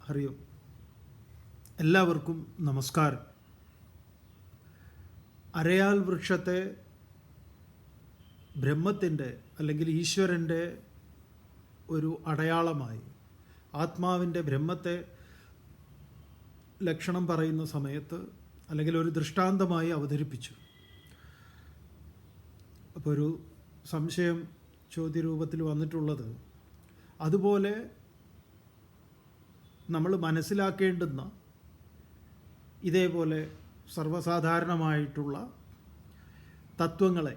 ഹരി ഓം. എല്ലാവർക്കും നമസ്കാരം. അരയാൽ വൃക്ഷത്തെ ബ്രഹ്മത്തിൻ്റെ അല്ലെങ്കിൽ ഈശ്വരൻ്റെ ഒരു അടയാളമായി, ആത്മാവിൻ്റെ ബ്രഹ്മത്തെ ലക്ഷണം പറയുന്ന സമയത്ത് അല്ലെങ്കിൽ ഒരു ദൃഷ്ടാന്തമായി അവതരിപ്പിച്ചു. അപ്പോൾ ഒരു സംശയം ചോദ്യരൂപത്തിൽ വന്നിട്ടുള്ളത്, അതുപോലെ നമ്മൾ മനസ്സിലാക്കേണ്ടുന്ന ഇതേപോലെ സർവ്വസാധാരണമായിട്ടുള്ള തത്വങ്ങളെ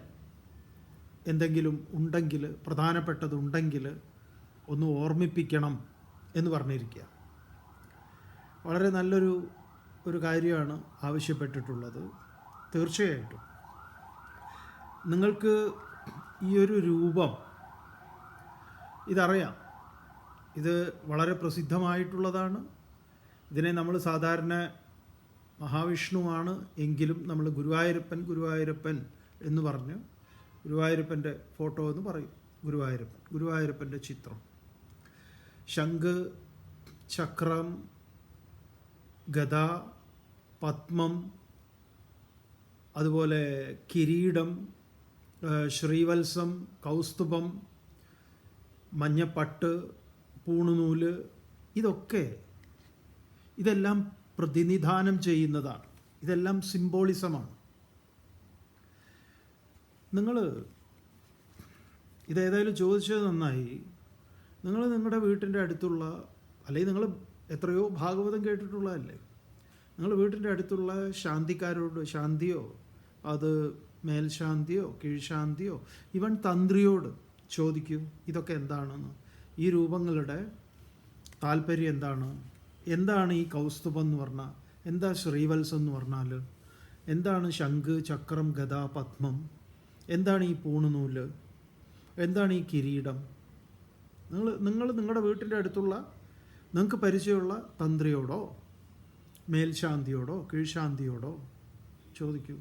എന്തെങ്കിലും ഉണ്ടെങ്കിൽ, പ്രധാനപ്പെട്ടതുണ്ടെങ്കിൽ ഒന്ന് ഓർമ്മിപ്പിക്കണം എന്ന് പറഞ്ഞിരിക്കുക. വളരെ നല്ലൊരു കാര്യമാണ് ആവശ്യപ്പെട്ടിട്ടുള്ളത്. തീർച്ചയായിട്ടും നിങ്ങൾക്ക് ഈ ഒരു രൂപം ഇതറിയാം, ഇത് വളരെ പ്രസിദ്ധമായിട്ടുള്ളതാണ്. ഇതിനെ നമ്മൾ സാധാരണ മഹാവിഷ്ണുവാണ് എങ്കിലും നമ്മൾ ഗുരുവായൂരപ്പൻ എന്ന് പറഞ്ഞ് ഗുരുവായൂരപ്പൻ്റെ ഫോട്ടോ എന്ന് പറയും. ഗുരുവായൂരപ്പൻ്റെ ചിത്രം, ശംഖ്, ചക്രം, ഗദ, പത്മം, അതുപോലെ കിരീടം, ശ്രീവത്സം, കൗസ്തുഭം, മഞ്ഞപ്പട്ട്, പൂണുനൂല്, ഇതെല്ലാം പ്രതിനിധാനം ചെയ്യുന്നതാണ്. ഇതെല്ലാം സിംബോളിസമാണ്. നിങ്ങൾ ഇതേതായാലും ചോദിച്ചത് നന്നായി. നിങ്ങൾ നിങ്ങളുടെ വീട്ടിൻ്റെ അടുത്തുള്ള, അല്ലെങ്കിൽ നിങ്ങൾ എത്രയോ ഭാഗവതം കേട്ടിട്ടുള്ളതല്ലേ, നിങ്ങൾ വീട്ടിൻ്റെ അടുത്തുള്ള ശാന്തിക്കാരോട്, ശാന്തിയോ അത് മേൽശാന്തിയോ കീഴ്ശാന്തിയോ ഇവൻ തന്ത്രിയോട് ചോദിക്കൂ, ഇതൊക്കെ എന്താണെന്ന്, ഈ രൂപങ്ങളുടെ താല്പര്യം എന്താണ് ഈ കൗസ്തുഭം എന്ന് പറഞ്ഞാൽ, എന്താ ശ്രീവത്സം എന്ന് പറഞ്ഞാൽ, എന്താണ് ശംഖ്, ചക്രം, ഗദ, പത്മം, എന്താണ് ഈ പൂണുനൂല്, എന്താണ് ഈ കിരീടം. നിങ്ങൾ നിങ്ങളുടെ വീട്ടിൻ്റെ അടുത്തുള്ള നിങ്ങൾക്ക് പരിചയമുള്ള തന്ത്രിയോടോ മേൽശാന്തിയോടോ കീഴ്ശാന്തിയോടോ ചോദിക്കൂ.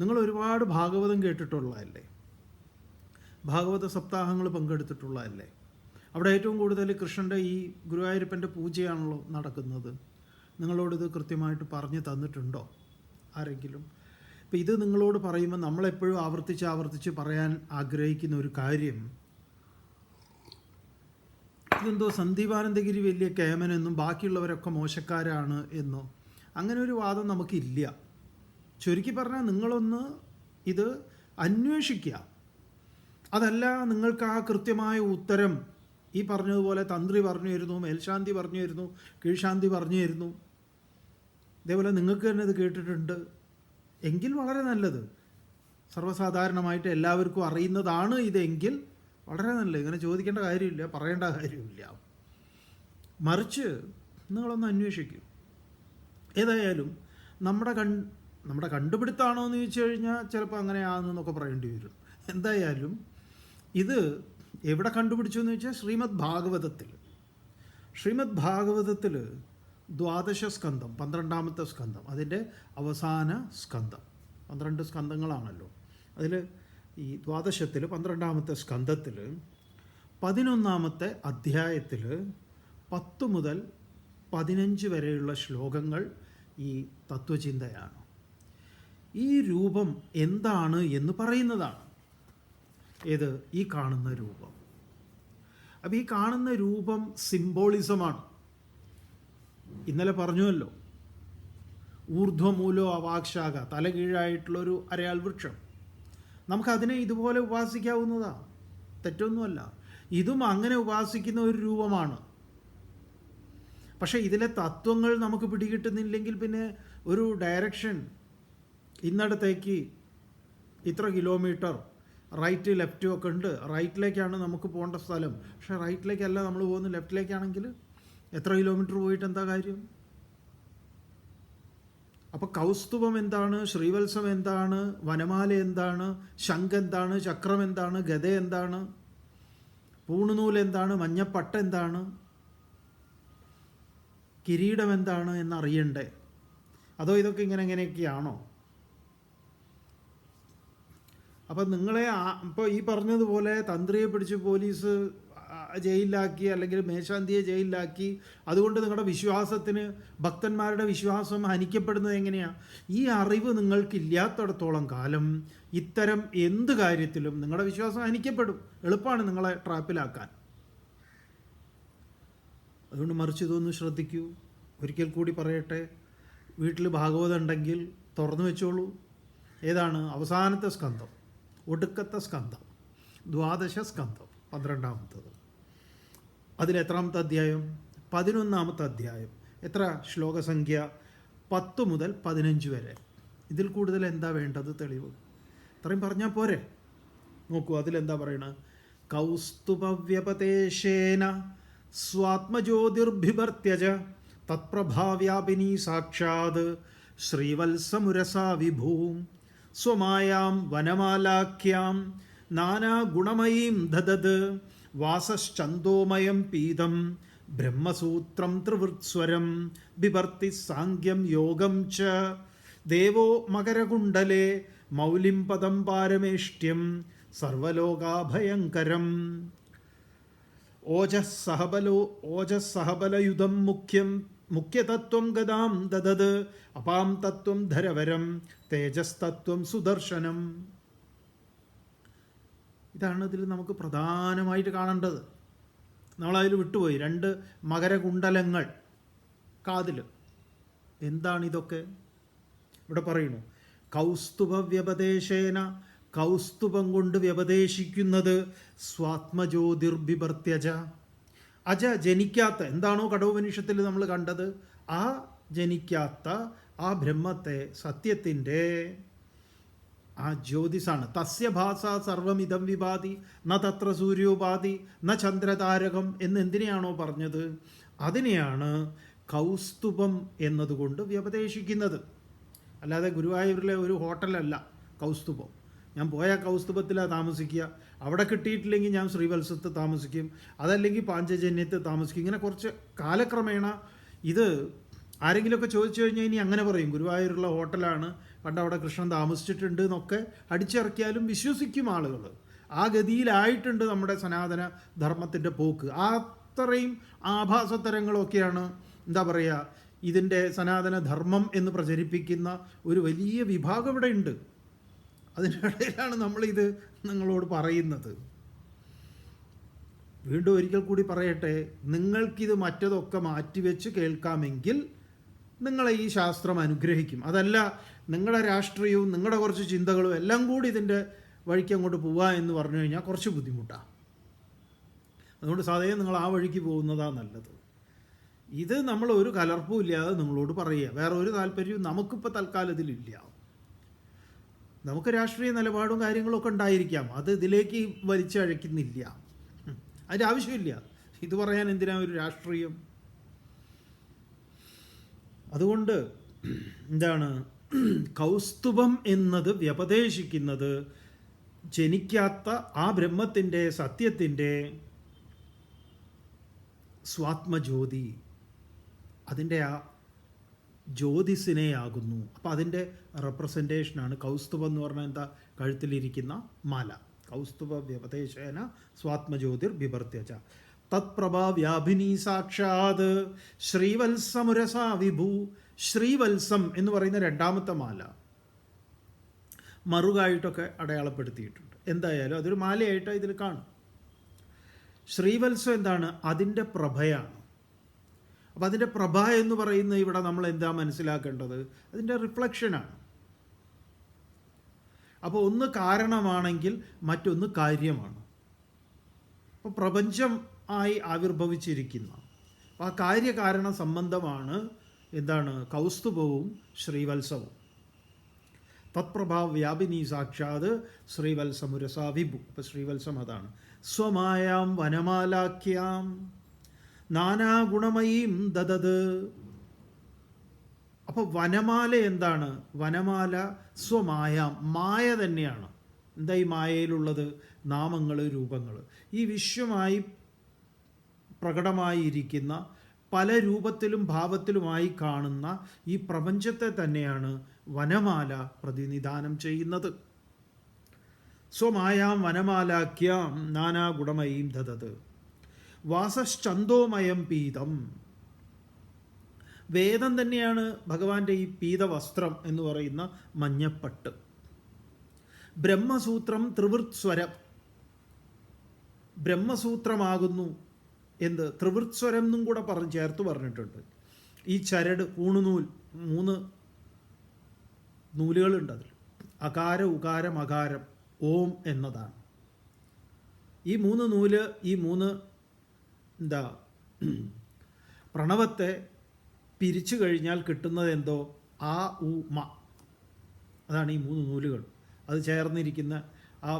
നിങ്ങൾ ഒരുപാട് ഭാഗവതം കേട്ടിട്ടുള്ളതല്ലേ, ഭാഗവത സപ്താഹങ്ങൾ പങ്കെടുത്തിട്ടുള്ളതല്ലേ. അവിടെ ഏറ്റവും കൂടുതൽ കൃഷ്ണൻ്റെ ഈ ഗുരുവായൂരപ്പൻ്റെ പൂജയാണല്ലോ നടക്കുന്നത്. നിങ്ങളോടിത് കൃത്യമായിട്ട് പറഞ്ഞു തന്നിട്ടുണ്ടോ ആരെങ്കിലും? ഇപ്പം ഇത് നിങ്ങളോട് പറയുമ്പോൾ നമ്മളെപ്പോഴും ആവർത്തിച്ച് പറയാൻ ആഗ്രഹിക്കുന്ന ഒരു കാര്യം, ഇതെന്തോ സന്ദീപാനന്ദഗിരി വലിയ കേമനെന്നും ബാക്കിയുള്ളവരൊക്കെ മോശക്കാരാണ് എന്നോ അങ്ങനെ ഒരു വാദം നമുക്കില്ല. ചുരുക്കി പറഞ്ഞാൽ നിങ്ങളൊന്ന് ഇത് അന്വേഷിക്കുക. അതല്ല നിങ്ങൾക്ക് ആ കൃത്യമായ ഉത്തരം ഈ പറഞ്ഞതുപോലെ തന്ത്രി പറഞ്ഞു തരുന്നു, മേൽശാന്തി പറഞ്ഞു തരുന്നു, കീഴ്ശാന്തി പറഞ്ഞു തരുന്നു, ഇതേപോലെ നിങ്ങൾക്ക് തന്നെ ഇത് കേട്ടിട്ടുണ്ട് എങ്കിൽ വളരെ നല്ലത്. സർവ്വസാധാരണമായിട്ട് എല്ലാവർക്കും അറിയുന്നതാണ് ഇതെങ്കിൽ വളരെ നല്ലത്. ഇങ്ങനെ ചോദിക്കേണ്ട കാര്യമില്ല, പറയേണ്ട കാര്യമില്ല. മറിച്ച് നിങ്ങളൊന്ന് അന്വേഷിക്കൂ. ഏതായാലും നമ്മുടെ കണ്ടുപിടുത്തമാണോ എന്ന് ചോദിച്ചു കഴിഞ്ഞാൽ ചിലപ്പോൾ അങ്ങനെയാണെന്നൊക്കെ പറയേണ്ടി വരും. എന്തായാലും ഇത് എവിടെ കണ്ടുപിടിച്ചു എന്ന് വെച്ചാൽ ശ്രീമദ് ഭാഗവതത്തിൽ 12 സ്കന്ധം, 12ാമത്തെ സ്കന്ധം, അതിൻ്റെ അവസാന സ്കന്ധം. 12 സ്കന്ധങ്ങളാണല്ലോ. അതിൽ ഈ 12ത്തിൽ 12ാമത്തെ സ്കന്ധത്തിൽ 11ാമത്തെ അധ്യായത്തിൽ 10 മുതൽ 15 വരെയുള്ള ശ്ലോകങ്ങൾ ഈ തത്വചിന്തയാണ്. ഈ രൂപം എന്താണ് എന്ന് പറയുന്നതാണ്. ഏത്? ഈ കാണുന്ന രൂപം. അപ്പോൾ ഈ കാണുന്ന രൂപം സിംബോളിസമാണ്. ഇന്നലെ പറഞ്ഞുവല്ലോ, ഊർധ്വമൂലോ അവാക്ഷാക, തലകീഴായിട്ടുള്ളൊരു അരയാൽ വൃക്ഷം. നമുക്കതിനെ ഇതുപോലെ ഉപാസിക്കാവുന്നതാണ്, തെറ്റൊന്നുമല്ല. ഇതും അങ്ങനെ ഉപാസിക്കുന്ന ഒരു രൂപമാണ്. പക്ഷേ ഇതിലെ തത്വങ്ങൾ നമുക്ക് പിടികിട്ടുന്നില്ലെങ്കിൽ പിന്നെ ഒരു ഡയറക്ഷൻ, ഇന്നടത്തേക്ക് ഇത്ര കിലോമീറ്റർ റൈറ്റ് ലെഫ്റ്റും ഒക്കെ ഉണ്ട്. റൈറ്റിലേക്കാണ് നമുക്ക് പോകേണ്ട സ്ഥലം, പക്ഷേ റൈറ്റിലേക്കല്ല നമ്മൾ പോകുന്നത്, ലെഫ്റ്റിലേക്കാണെങ്കിൽ എത്ര കിലോമീറ്റർ പോയിട്ട് എന്താ കാര്യം? അപ്പോൾ കൗസ്തുഭം എന്താണ്, ശ്രീവത്സം എന്താണ്, വനമാല എന്താണ്, ശംഖ് എന്താണ്, ചക്രം എന്താണ്, ഗദ എന്താണ്, പൂണുനൂൽ എന്താണ്, മഞ്ഞപ്പട്ട് എന്താണ്, കിരീടം എന്താണ് എന്നറിയണ്ടേ? അതോ ഇതൊക്കെ ഇങ്ങനെയൊക്കെയാണോ? അപ്പം നിങ്ങളെ ഇപ്പോൾ ഈ പറഞ്ഞതുപോലെ തന്ത്രിയെ പിടിച്ച് പോലീസ് ജയിലിലാക്കി, അല്ലെങ്കിൽ മേശാന്തിയെ ജയിലിലാക്കി, അതുകൊണ്ട് നിങ്ങളുടെ വിശ്വാസത്തിന്, ഭക്തന്മാരുടെ വിശ്വാസം ഹനിക്കപ്പെടുന്നത് എങ്ങനെയാണ്? ഈ അറിവ് നിങ്ങൾക്കില്ലാത്തിടത്തോളം കാലം ഇത്തരം എന്ത് കാര്യത്തിലും നിങ്ങളുടെ വിശ്വാസം ഹനിക്കപ്പെടും. എളുപ്പമാണ് നിങ്ങളെ ട്രാപ്പിലാക്കാൻ. അതുകൊണ്ട് മറിച്ച് ഇതൊന്ന് ശ്രദ്ധിക്കൂ. ഒരിക്കൽ കൂടി പറയട്ടെ, വീട്ടിൽ ഭാഗവതം ഉണ്ടെങ്കിൽ തുറന്നു വെച്ചോളൂ. ഏതാണ്? അവസാനത്തെ സ്കന്ധം, ഒടുക്കത്തെ സ്കന്ധം, 12 സ്കന്ധം, 12-ാമത്തത്. അതിലെത്രാമത്തെ അധ്യായം? 11-ാമത്തെ അധ്യായം. എത്ര ശ്ലോകസംഖ്യ? 10 മുതൽ 15 വരെ. ഇതിൽ കൂടുതൽ എന്താ വേണ്ടത്? തെളിവ് ഇത്രയും പറഞ്ഞാൽ പോരെ? നോക്കൂ, അതിലെന്താ പറയണത്? കൗസ്തുഭവ്യപതേശേന സ്വാത്മജ്യോതിർഭിഭർത്യജ തത്പ്രഭാവ്യാപിനി സാക്ഷാത് ശ്രീവത്സമുരസാ വിഭൂം സ്വമായാം വനമാലാഖ്യാം നാനാഗുണമയീം ദദത് വാസശ്ചന്ദോമയം പീതം ബ്രഹ്മസൂത്രം ത്രിവൃത്സ്വരം ബിഭർത്തി സാങ്ക്യം യോഗം ച ദേവോ മകരകുണ്ടലേ മൗലിം പദം പാരമേഷ്ട്യം സർവലോകാഭയങ്കരം ഓജസ്സഹബലയുധം മുഖ്യതത്വം ഗദാം ദദത് അപാം തത്വം ധരവരം തേജസ്തത്വം സുദർശനം. ഇതാണ് ഇതിൽ നമുക്ക് പ്രധാനമായിട്ട് കാണേണ്ടത്. നമ്മളതിൽ വിട്ടുപോയി. 2 മകരകുണ്ടലങ്ങൾ കാതിൽ. എന്താണിതൊക്കെ? ഇവിടെ പറയുന്നു, കൗസ്തുഭ വ്യപദേശേന, കൗസ്തുഭം കൊണ്ട് വ്യപദേശിക്കുന്നത്, സ്വാത്മജ്യോതിർബിഭർത്യജ, അജ ജനിക്കാത്ത, എന്താണോ കഠോപനിഷത്തിൽ നമ്മൾ കണ്ടത്, ആ ജനിക്കാത്ത ആ ബ്രഹ്മത്തെ, സത്യത്തിൻ്റെ ആ ജ്യോതിസാണ്. തസ്യ ഭാസ സർവമിതം വിഭാതി ന തത്ര സൂര്യോപാധി ന ചന്ദ്രതാരകം എന്ന് എന്തിനെയാണോ പറഞ്ഞത്, അതിനെയാണ് കൗസ്തുഭം എന്നതുകൊണ്ട് വ്യപദേശിക്കുന്നത്. അല്ലാതെ ഗുരുവായൂരിലെ ഒരു ഹോട്ടലല്ല കൗസ്തുഭം. ഞാൻ പോയാൽ കൗസ്തുഭത്തിലാണ് താമസിക്കുക, അവിടെ കിട്ടിയിട്ടില്ലെങ്കിൽ ഞാൻ ശ്രീവത്സത്ത് താമസിക്കും, അതല്ലെങ്കിൽ പാഞ്ചജന്യത്ത് താമസിക്കും. ഇങ്ങനെ കുറച്ച് കാലക്രമേണ ഇത് ആരെങ്കിലുമൊക്കെ ചോദിച്ചു കഴിഞ്ഞാൽ ഇനി അങ്ങനെ പറയും, ഗുരുവായൂരുള്ള ഹോട്ടലാണ്, പണ്ട് അവിടെ കൃഷ്ണൻ താമസിച്ചിട്ടുണ്ട് എന്നൊക്കെ അടിച്ചിറക്കിയാലും വിശ്വസിക്കും ആളുകൾ. ആ ഗതിയിലായിട്ടുണ്ട് നമ്മുടെ സനാതന ധർമ്മത്തിൻ്റെ പോക്ക്. അത്രയും ആഭാസത്തരങ്ങളൊക്കെയാണ് എന്താ പറയുക, ഇതിൻ്റെ സനാതന ധർമ്മം എന്ന് പ്രചരിപ്പിക്കുന്ന ഒരു വലിയ വിഭാഗം ഇവിടെ ഉണ്ട്. അതിൻ്റെ ഇടയിലാണ് നമ്മളിത് നിങ്ങളോട് പറയുന്നത്. വീണ്ടും ഒരിക്കൽ കൂടി പറയട്ടെ, നിങ്ങൾക്കിത് മറ്റതൊക്കെ മാറ്റിവെച്ച് കേൾക്കാമെങ്കിൽ നിങ്ങളെ ഈ ശാസ്ത്രം അനുഗ്രഹിക്കും. അതല്ല, നിങ്ങളുടെ രാഷ്ട്രീയവും നിങ്ങളുടെ കുറച്ച് ചിന്തകളും എല്ലാം കൂടി ഇതിൻ്റെ വഴിക്ക് അങ്ങോട്ട് പോവുക എന്ന് പറഞ്ഞു കഴിഞ്ഞാൽ കുറച്ച് ബുദ്ധിമുട്ടാണ്. അതുകൊണ്ട് സാധാരണ നിങ്ങൾ ആ വഴിക്ക് പോകുന്നതാണ് നല്ലത്. ഇത് നമ്മൾ ഒരു കലർപ്പും ഇല്ലാതെ നിങ്ങളോട് പറയുക. വേറെ ഒരു താല്പര്യവും നമുക്കിപ്പോൾ തൽക്കാലത്തിലില്ല. നമുക്ക് രാഷ്ട്രീയ നിലപാടും കാര്യങ്ങളൊക്കെ ഉണ്ടായിരിക്കാം, അത് ഇതിലേക്ക് വലിച്ചഴക്കുന്നില്ല. അതിൻ്റെ ആവശ്യമില്ല. ഇത് പറയാൻ എന്തിനാ ഒരു രാഷ്ട്രീയം? അതുകൊണ്ട് എന്താണ്, കൗസ്തുഭം എന്നത് വ്യപദേശിക്കുന്നത് ജനിക്കാത്ത ആ ബ്രഹ്മത്തിൻ്റെ, സത്യത്തിൻ്റെ സ്വാത്മജ്യോതി, അതിൻ്റെ ആ ജ്യോതിസിനെയാകുന്നു. അപ്പോൾ അതിൻ്റെ റെപ്രസെൻറ്റേഷനാണ് കൗസ്തുഭം എന്ന് പറഞ്ഞാൽ എന്താ? കഴുത്തിലിരിക്കുന്ന മാല. കൗസ്തുഭ വ്യപദേശേന സ്വാത്മജ്യോതിർ ബിഭർത്യജ തത്പ്രഭാവ്യാഭിനി സാക്ഷാത് ശ്രീവത്സമുരസാ വിഭു. ശ്രീവത്സം എന്ന് പറയുന്ന 2ാമത്തെ മാല മറുകായിട്ടൊക്കെ അടയാളപ്പെടുത്തിയിട്ടുണ്ട്. എന്തായാലും അതൊരു മാലയായിട്ട് ഇതിൽ കാണും. ശ്രീവത്സം എന്താണ്? അതിൻ്റെ പ്രഭയാണ്. അപ്പോൾ അതിൻ്റെ പ്രഭ എന്ന് പറയുന്നത് ഇവിടെ നമ്മൾ എന്താ മനസ്സിലാക്കേണ്ടത്? അതിൻ്റെ റിഫ്ലക്ഷനാണ്. അപ്പോൾ ഒന്ന് കാരണമാണെങ്കിൽ മറ്റൊന്ന് കാര്യമാണ്. അപ്പോൾ പ്രപഞ്ചം ആയി ആവിർഭവിച്ചിരിക്കുന്ന അപ്പോൾ ആ കാര്യകാരണ സംബന്ധമാണ് എന്താണ്? കൗസ്തുഭവും ശ്രീവത്സവും. തത്പ്രഭാവ വ്യാപിനി സാക്ഷാത് ശ്രീവത്സമുരസാ വിഭു. അപ്പോൾ ശ്രീവത്സം അതാണ്. സ്വമായാം വനമാലാഖ്യാം നാനാഗുണമയീം ദദത്. അപ്പോൾ വനമാല എന്താണ്? വനമാല സ്വമായാം, മായ തന്നെയാണ്. എന്താ ഈ മായയിലുള്ളത്? നാമങ്ങൾ, രൂപങ്ങൾ. ഈ വിശ്വമായി പ്രകടമായിരിക്കുന്ന പല രൂപത്തിലും ഭാവത്തിലുമായി കാണുന്ന ഈ പ്രപഞ്ചത്തെ തന്നെയാണ് വനമാല പ്രതിനിധാനം ചെയ്യുന്നത്. സ്വമായാം വനമാലാഖ്യാം നാനാഗുണമയീം ദദത്. വാസശ്ചന്തോമയം പീതം. വേദം തന്നെയാണ് ഭഗവാന്റെ ഈ പീതവസ്ത്രം എന്ന് പറയുന്ന മഞ്ഞപ്പട്ട്. ബ്രഹ്മസൂത്രം ത്രിവൃത്സ്വരം, ബ്രഹ്മസൂത്രമാകുന്നു എന്ത് ത്രിവൃത്സ്വരം എന്നും കൂടെ ചേർത്ത് പറഞ്ഞിട്ടുണ്ട്. ഈ ചരട് പൂണുനൂൽ, 3 നൂലുകളുണ്ട് അതിൽ. അകാര ഉകാരം അകാരം ഓം എന്നതാണ്. ഈ 3 നൂല്, ഈ 3 പ്രണവത്തെ പിരിച്ചു കഴിഞ്ഞാൽ കിട്ടുന്നത് എന്തോ ആ ഉ മ. അതാണ് ഈ 3 നൂലുകൾ. അത് ചേർന്നിരിക്കുന്ന ആ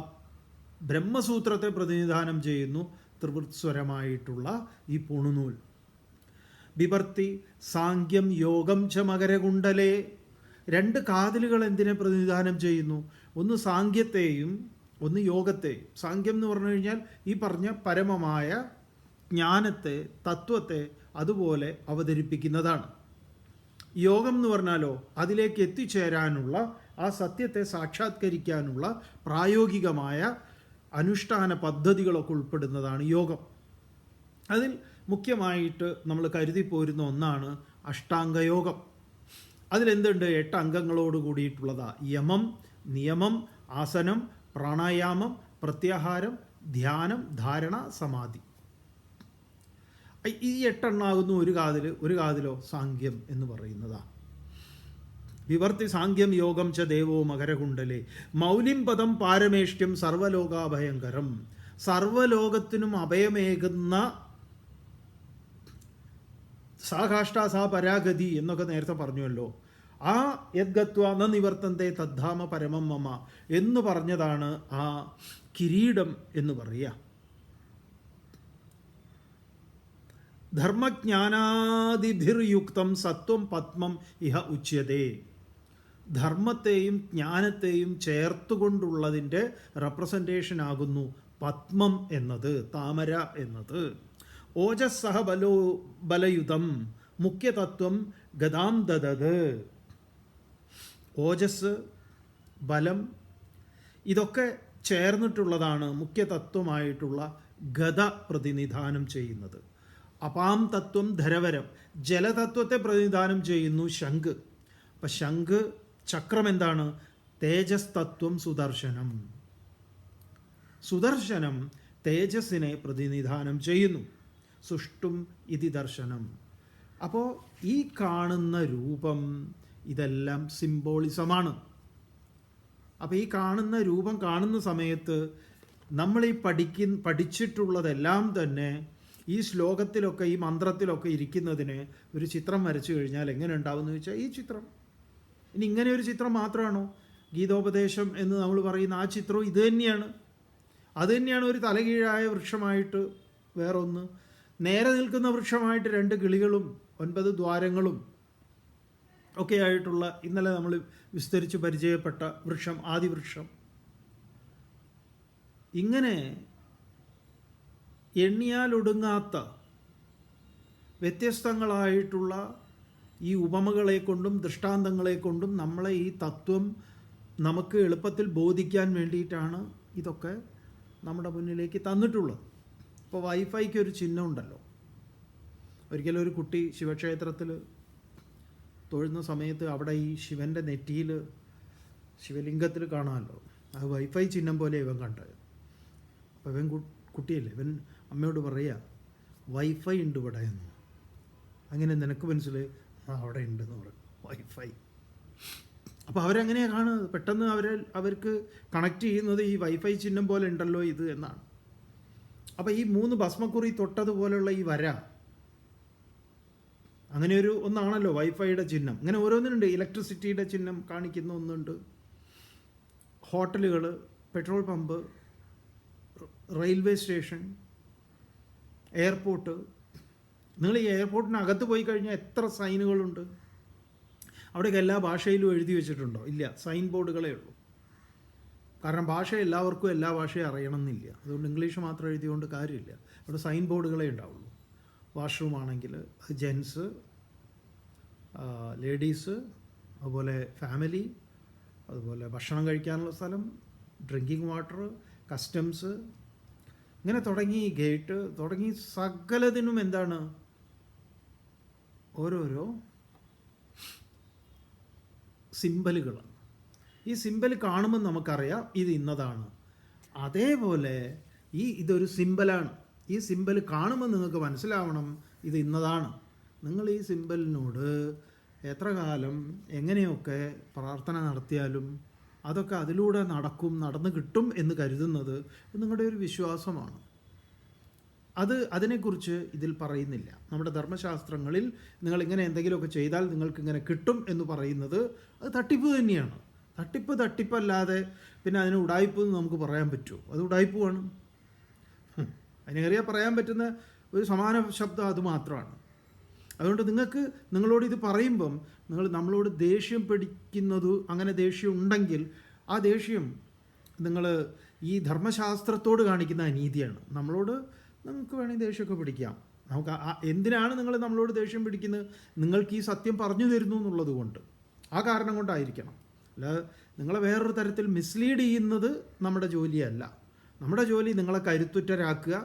ബ്രഹ്മസൂത്രത്തെ പ്രതിനിധാനം ചെയ്യുന്നു ത്രിവൃത്സ്വരമായിട്ടുള്ള ഈ പൂണുനൂൽ. ബിഭർത്തി സാങ്ക്യം യോഗം ച മകരകുണ്ടലേ. 2 കാതിലുകൾ എന്തിനെ പ്രതിനിധാനം ചെയ്യുന്നു? ഒന്ന് സാങ്ക്യത്തെയും ഒന്ന് യോഗത്തെയും. സാങ്ക്യം എന്ന് പറഞ്ഞു കഴിഞ്ഞാൽ ഈ പറഞ്ഞ പരമമായ ജ്ഞാനത്തെ, തത്വത്തെ അതുപോലെ അവതരിപ്പിക്കുന്നതാണ്. യോഗം എന്ന് പറഞ്ഞാലോ അതിലേക്ക് എത്തിച്ചേരാനുള്ള, ആ സത്യത്തെ സാക്ഷാത്കരിക്കാനുള്ള പ്രായോഗികമായ അനുഷ്ഠാന പദ്ധതികളൊക്കെ ഉൾപ്പെടുന്നതാണ് യോഗം. അതിൽ മുഖ്യമായിട്ട് നമ്മൾ കരുതി പോരുന്ന ഒന്നാണ് അഷ്ടാംഗയോഗം. അതിലെന്തുണ്ട്? 8 അംഗങ്ങളോട് കൂടിയിട്ടുള്ളതാണ്. യമം, നിയമം, ആസനം, പ്രാണായാമം, പ്രത്യാഹാരം, ധ്യാനം, ധാരണ, സമാധി. ഈ 8 എണ്ണാകുന്നു ഒരു കാതിൽ. ഒരു കാതിലോ സാങ്ക്യം എന്ന് പറയുന്നതാണ്. വിവർത്തി സാങ്ക്യം യോഗം ച ദേവോ മകരകുണ്ടലേ. മൗലിം പദം പാരമേഷ്ട്യം സർവലോകാഭയങ്കരം. സർവലോകത്തിനും അഭയമേകുന്ന സാകാഷ്ട സാ പരാഗതി എന്നൊക്കെ നേരത്തെ പറഞ്ഞുവല്ലോ. ആ യദ്ഗത്വ ന നിവർത്തന്തേ തദ്ധാമ പരമം മമ എന്ന് പറഞ്ഞതാണ് ആ കിരീടം എന്ന് പറയുക. ധർമ്മജ്ഞാനാദിഭിർയുക്തം സത്വം പത്മം ഇഹ ഉച്യതേ. ധർമ്മത്തെയും ജ്ഞാനത്തെയും ചേർത്തുകൊണ്ടുള്ളതിൻ്റെ റെപ്രസെൻറ്റേഷൻ ആകുന്നു പത്മം എന്നത്, താമര എന്നത്. ഓജസ്സഹ ബലയുതം മുഖ്യതത്വം ഗതാം ദദത്. ഓജസ്, ബലം ഇതൊക്കെ ചേർന്നിട്ടുള്ളതാണ് മുഖ്യതത്വമായിട്ടുള്ള ഗത പ്രതിനിധാനം ചെയ്യുന്നത്. അപാം തത്വം ധരവരം, ജലതത്വത്തെ പ്രതിനിധാനം ചെയ്യുന്നു ശംഖ്. അപ്പം ശംഖ്, ചക്രം എന്താണ്? തേജസ് തത്വം സുദർശനം. സുദർശനം തേജസ്സിനെ പ്രതിനിധാനം ചെയ്യുന്നു. സുഷ്ടും ഇതി ദർശനം. അപ്പോൾ ഈ കാണുന്ന രൂപം ഇതെല്ലാം സിംബോളിസമാണ്. അപ്പോൾ ഈ കാണുന്ന രൂപം കാണുന്ന സമയത്ത് നമ്മൾ ഈ പഠിച്ചിട്ടുള്ളതെല്ലാം തന്നെ ഈ ശ്ലോകത്തിലൊക്കെ, ഈ മന്ത്രത്തിലൊക്കെ ഇരിക്കുന്നതിന് ഒരു ചിത്രം വരച്ചു കഴിഞ്ഞാൽ എങ്ങനെ ഉണ്ടാവുമെന്ന് ചോദിച്ചാൽ ഈ ചിത്രം. ഇനി ഇങ്ങനെ ഒരു ചിത്രം മാത്രമാണോ? ഗീതോപദേശം എന്ന് നമ്മൾ പറയുന്ന ആ ചിത്രവും ഇത് തന്നെയാണ്. അത് തന്നെയാണ് ഒരു തലകീഴായ വൃക്ഷമായിട്ട് വേറൊന്ന്, നേരെ നിൽക്കുന്ന വൃക്ഷമായിട്ട് 2 കിളികളും 9 ദ്വാരങ്ങളും ഒക്കെ ആയിട്ടുള്ള ഇന്നലെ നമ്മൾ വിസ്തരിച്ച് പരിചയപ്പെട്ട വൃക്ഷം, ആദിവൃക്ഷം. ഇങ്ങനെ എണ്ണിയാലൊടുങ്ങാത്ത വ്യത്യസ്തങ്ങളായിട്ടുള്ള ഈ ഉപമകളെ കൊണ്ടും ദൃഷ്ടാന്തങ്ങളെ കൊണ്ടും നമ്മളെ ഈ തത്വം നമുക്ക് എളുപ്പത്തിൽ ബോധിക്കാൻ വേണ്ടിയിട്ടാണ് ഇതൊക്കെ നമ്മുടെ മുന്നിലേക്ക് തന്നിട്ടുള്ളത്. ഇപ്പോൾ വൈഫൈക്ക് ഒരു ചിഹ്നം ഉണ്ടല്ലോ. ഒരിക്കലും ഒരു കുട്ടി ശിവക്ഷേത്രത്തിൽ തൊഴുന്ന സമയത്ത് അവിടെ ഈ ശിവൻ്റെ നെറ്റിയിൽ, ശിവലിംഗത്തിൽ കാണാമല്ലോ, അത് വൈഫൈ ചിഹ്നം പോലെ ഇവൻ കണ്ടത്. അപ്പോൾ ഇവൻ കുട്ടിയല്ലേ, ഇവൻ അമ്മയോട് പറയുക വൈഫൈ ഉണ്ട് ഇവിടെ എന്ന്. അങ്ങനെ നിനക്ക് മനസ്സിലായി അവിടെ ഉണ്ടെന്ന് പറയും വൈഫൈ. അപ്പോൾ അവരെങ്ങനെയാണ് കാണുന്നത്? പെട്ടെന്ന് അവർക്ക് കണക്ട് ചെയ്യുന്നത് ഈ വൈഫൈ ചിഹ്നം പോലെ ഉണ്ടല്ലോ ഇത് എന്നാണ്. അപ്പോൾ ഈ 3 ഭസ്മക്കുറി തൊട്ടതുപോലെയുള്ള ഈ വര, അങ്ങനെ ഒരു ഒന്നാണല്ലോ വൈഫൈയുടെ ചിഹ്നം. അങ്ങനെ ഓരോന്നിനുണ്ട്. ഇലക്ട്രിസിറ്റിയുടെ ചിഹ്നം കാണിക്കുന്ന ഒന്നുണ്ട്. ഹോട്ടലുകൾ, petrol pump, railway station, airport. നിങ്ങൾ ഈ എയർപോർട്ടിനകത്ത് പോയി കഴിഞ്ഞാൽ എത്ര സൈനുകളുണ്ട്? അവിടെയൊക്കെ എല്ലാ ഭാഷയിലും എഴുതി വെച്ചിട്ടുണ്ടോ? ഇല്ല, സൈൻ ബോർഡുകളേ ഉള്ളൂ. കാരണം ഭാഷ എല്ലാവർക്കും എല്ലാ ഭാഷയും അറിയണമെന്നില്ല. അതുകൊണ്ട് ഇംഗ്ലീഷ് മാത്രം എഴുതിയുകൊണ്ട് കാര്യമില്ല. അവിടെ സൈൻ ബോർഡുകളേ ഉണ്ടാവുള്ളൂ. വാഷ്റൂം ആണെങ്കിൽ അത് ജെൻസ്, ലേഡീസ്, അതുപോലെ ഫാമിലി, അതുപോലെ ഭക്ഷണം കഴിക്കാനുള്ള സ്ഥലം, ഡ്രിങ്കിങ് വാട്ടർ, കസ്റ്റംസ്, ഇങ്ങനെ തുടങ്ങി ഗേറ്റ് തുടങ്ങി സകലതിനും എന്താണ് ഓരോരോ സിമ്പലുകളാണ്. ഈ സിമ്പൽ കാണുമ്പോൾ നമുക്കറിയാം ഇത് ഇന്നതാണ്. അതേപോലെ ഇതൊരു സിമ്പലാണ്. ഈ സിമ്പൽ കാണുമ്പോൾ നിങ്ങൾക്ക് മനസ്സിലാവണം ഇത് ഇന്നതാണ്. നിങ്ങൾ ഈ സിമ്പലിനോട് എത്ര കാലം എങ്ങനെയൊക്കെ പ്രാർത്ഥന നടത്തിയാലും അതൊക്കെ അതിലൂടെ നടന്നു കിട്ടും എന്ന് കരുതുന്നത് നിങ്ങളുടെ ഒരു വിശ്വാസമാണ്. അതിനെക്കുറിച്ച് ഇതിൽ പറയുന്നില്ല. നമ്മുടെ ധർമ്മശാസ്ത്രങ്ങളിൽ നിങ്ങൾ ഇങ്ങനെ എന്തെങ്കിലുമൊക്കെ ചെയ്താൽ നിങ്ങൾക്ക് ഇങ്ങനെ കിട്ടും എന്ന് പറയുന്നത് അത് തട്ടിപ്പ് തന്നെയാണ്. തട്ടിപ്പല്ലാതെ പിന്നെ അതിന് ഉടായ്പ് എന്ന് നമുക്ക് പറയാൻ പറ്റുമോ? അത് ഉടായ്പുമാണ്. അതിനേറിയ പറയാൻ പറ്റുന്ന ഒരു സമാന ശബ്ദം അത് മാത്രമാണ്. അതുകൊണ്ട് നിങ്ങളോട് ഇത് പറയുമ്പം നമ്മളോട് ദേഷ്യം പിടിക്കുന്നത്, അങ്ങനെ ദേഷ്യം ഉണ്ടെങ്കിൽ ആ ദേഷ്യം നിങ്ങൾ ഈ ധർമ്മശാസ്ത്രത്തോട് കാണിക്കുന്ന അനീതിയാണ്. നിങ്ങൾക്ക് വേണമെങ്കിൽ ദേഷ്യമൊക്കെ പിടിക്കാം. എന്തിനാണ് നിങ്ങൾ നമ്മളോട് ദേഷ്യം പിടിക്കുന്നത്? നിങ്ങൾക്ക് ഈ സത്യം പറഞ്ഞു തരുന്നു എന്നുള്ളത് കൊണ്ട്, ആ കാരണം കൊണ്ടായിരിക്കണം. അല്ലാതെ നിങ്ങളെ വേറൊരു തരത്തിൽ മിസ്ലീഡ് ചെയ്യുന്നത് നമ്മുടെ ജോലിയല്ല. നമ്മുടെ ജോലി നിങ്ങളെ കരുത്തുറ്റരാക്കുക.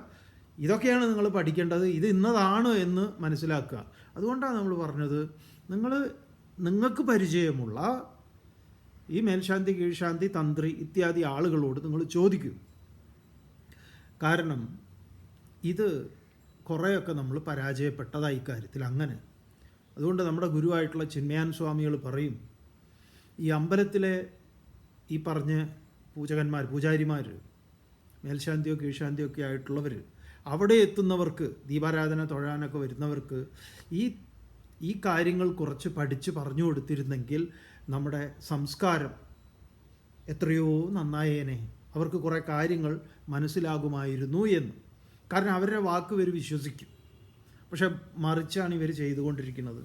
ഇതൊക്കെയാണ് നിങ്ങൾ പഠിക്കേണ്ടത്. ഇത് ഇന്നതാണ് എന്ന് മനസ്സിലാക്കുക. അതുകൊണ്ടാണ് നമ്മൾ പറഞ്ഞത്, നിങ്ങൾക്ക് പരിചയമുള്ള ഈ മേൽശാന്തി, കീഴ്ശാന്തി, തന്ത്രി ഇത്യാദി ആളുകളോട് നിങ്ങൾ ചോദിക്കും. കാരണം ഇത് കുറേയൊക്കെ നമ്മൾ പരാജയപ്പെട്ടതായി കാര്യത്തിൽ അങ്ങനെ. അതുകൊണ്ട് നമ്മുടെ ഗുരുവായിട്ടുള്ള ചിന്മയാൻ സ്വാമികൾ പറയും, ഈ അമ്പലത്തിലെ ഈ പറഞ്ഞ പൂജാരിമാർ, മേൽശാന്തിയോ കീഴ്ശാന്തിയോ ഒക്കെ ആയിട്ടുള്ളവർ, അവിടെ എത്തുന്നവർക്ക്, ദീപാരാധന തൊഴാനൊക്കെ വരുന്നവർക്ക് ഈ കാര്യങ്ങൾ കുറച്ച് പഠിച്ച് പറഞ്ഞു കൊടുത്തിരുന്നെങ്കിൽ നമ്മുടെ സംസ്കാരം എത്രയോ നന്നായേനെ. അവർക്ക് കുറേ കാര്യങ്ങൾ മനസ്സിലാകുമായിരുന്നു എന്ന്. കാരണം അവരുടെ വാക്ക് ഇവർ വിശ്വസിക്കും. പക്ഷെ മറിച്ചാണ് ഇവർ ചെയ്തുകൊണ്ടിരിക്കുന്നത്.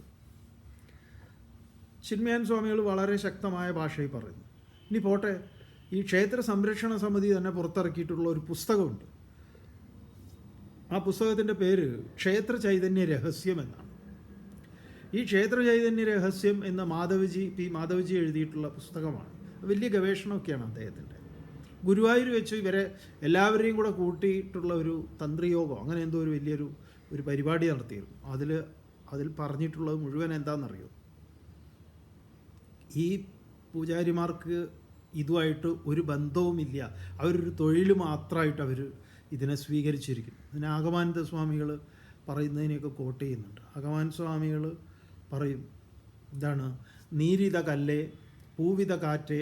ചിന്മയാൻ സ്വാമികൾ വളരെ ശക്തമായ ഭാഷയിൽ പറയുന്നു. ഇനി പോട്ടെ, ഈ ക്ഷേത്ര സംരക്ഷണ സമിതി തന്നെ പുറത്തിറക്കിയിട്ടുള്ള ഒരു പുസ്തകമുണ്ട്. ആ പുസ്തകത്തിൻ്റെ പേര് ക്ഷേത്ര ചൈതന്യ രഹസ്യം എന്നാണ്. ഈ ക്ഷേത്ര ചൈതന്യ രഹസ്യം എന്ന മാധവജി എഴുതിയിട്ടുള്ള പുസ്തകമാണ്. വലിയ ഗവേഷണമൊക്കെയാണ് അദ്ദേഹത്തിൻ്റെ. ഗുരുവായൂർ വെച്ച് ഇവരെ എല്ലാവരെയും കൂടെ കൂട്ടിയിട്ടുള്ള ഒരു തന്ത്രിയോഗം, അങ്ങനെ എന്തോ ഒരു വലിയൊരു പരിപാടി നടത്തിയിരുന്നു. അതിൽ പറഞ്ഞിട്ടുള്ളത് മുഴുവൻ എന്താണെന്നറിയോ? ഈ പൂജാരിമാർക്ക് ഇതുമായിട്ട് ഒരു ബന്ധവുമില്ല. അവരൊരു തൊഴിൽ മാത്രമായിട്ട് അവർ ഇതിനെ സ്വീകരിച്ചിരിക്കുന്നു. ഇതിന് ആഗമാനന്ദ സ്വാമികൾ പറയുന്നതിനെയൊക്കെ കോട്ട് ചെയ്യുന്നുണ്ട്. ആഗമാനന്ദ സ്വാമികൾ പറയും, ഇതാണ് നീരിത കല്ലേ, പൂവിത കാറ്റേ,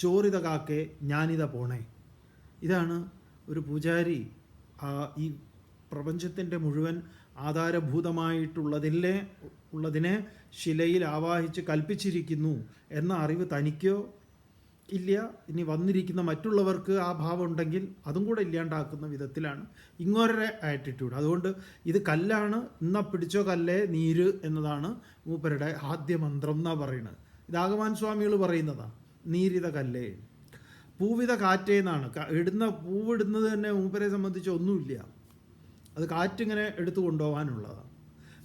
ചോറിത കാക്കേ, ഞാനിത പോണേ. ഇതാണ് ഒരു പൂജാരി ഈ പ്രപഞ്ചത്തിൻ്റെ മുഴുവൻ ആധാരഭൂതമായിട്ടുള്ളതിനെ ശിലയിൽ ആവാഹിച്ച് കൽപ്പിച്ചിരിക്കുന്നു എന്ന അറിവ് തനിക്കോ ഇല്ല. ഇനി വന്നിരിക്കുന്ന മറ്റുള്ളവർക്ക് ആ ഭാവം ഉണ്ടെങ്കിൽ അതും കൂടെ ഇല്ലാണ്ടാക്കുന്ന വിധത്തിലാണ് ഇങ്ങോരുടെ ആറ്റിറ്റ്യൂഡ്. അതുകൊണ്ട് ഇത് കല്ലാണ്, ഇന്ന പിടിച്ചോ കല്ലേ നീര് എന്നതാണ് മൂപ്പരുടെ ആദ്യ മന്ത്രം എന്നാണ് പറയുന്നത്. ഇത് ആഗമാൻ സ്വാമികൾ പറയുന്നതാണ്. നീരിത കല്ലേ, പൂവിത കാറ്റേ എന്നാണ്. പൂവിടുന്നത് തന്നെ മൂപ്പരെ സംബന്ധിച്ച് ഒന്നുമില്ല. അത് കാറ്റിങ്ങനെ എടുത്തു കൊണ്ടുപോകാനുള്ളതാണ്.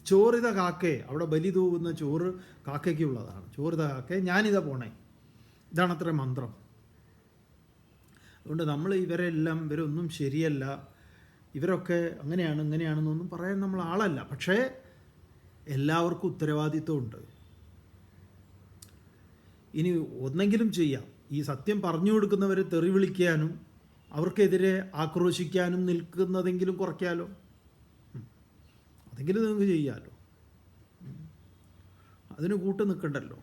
ചോറിത കാക്കേ, അവിടെ ബലി തൂകുന്ന ചോറ് കാക്കയ്ക്കുള്ളതാണ്. ചോറിത കാക്കേ, ഞാനിത പോണേ, ഇതാണത്ര മന്ത്രം. അതുകൊണ്ട് നമ്മൾ ഇവരൊന്നും ശരിയല്ല, ഇവരൊക്കെ അങ്ങനെയാണ് ഇങ്ങനെയാണെന്നൊന്നും പറയാൻ നമ്മൾ ആളല്ല. പക്ഷേ എല്ലാവർക്കും ഉത്തരവാദിത്വമുണ്ട്. ഇനി ഒന്നെങ്കിലും ചെയ്യാം, ഈ സത്യം പറഞ്ഞു കൊടുക്കുന്നവരെ തെറി വിളിക്കാനും അവർക്കെതിരെ ആക്രോശിക്കാനും നിൽക്കുന്നതെങ്കിലും കുറയ്ക്കാലോ. അതെങ്കിലും നിങ്ങൾക്ക് ചെയ്യാമല്ലോ. അതിന് കൂട്ട് നിൽക്കണ്ടല്ലോ.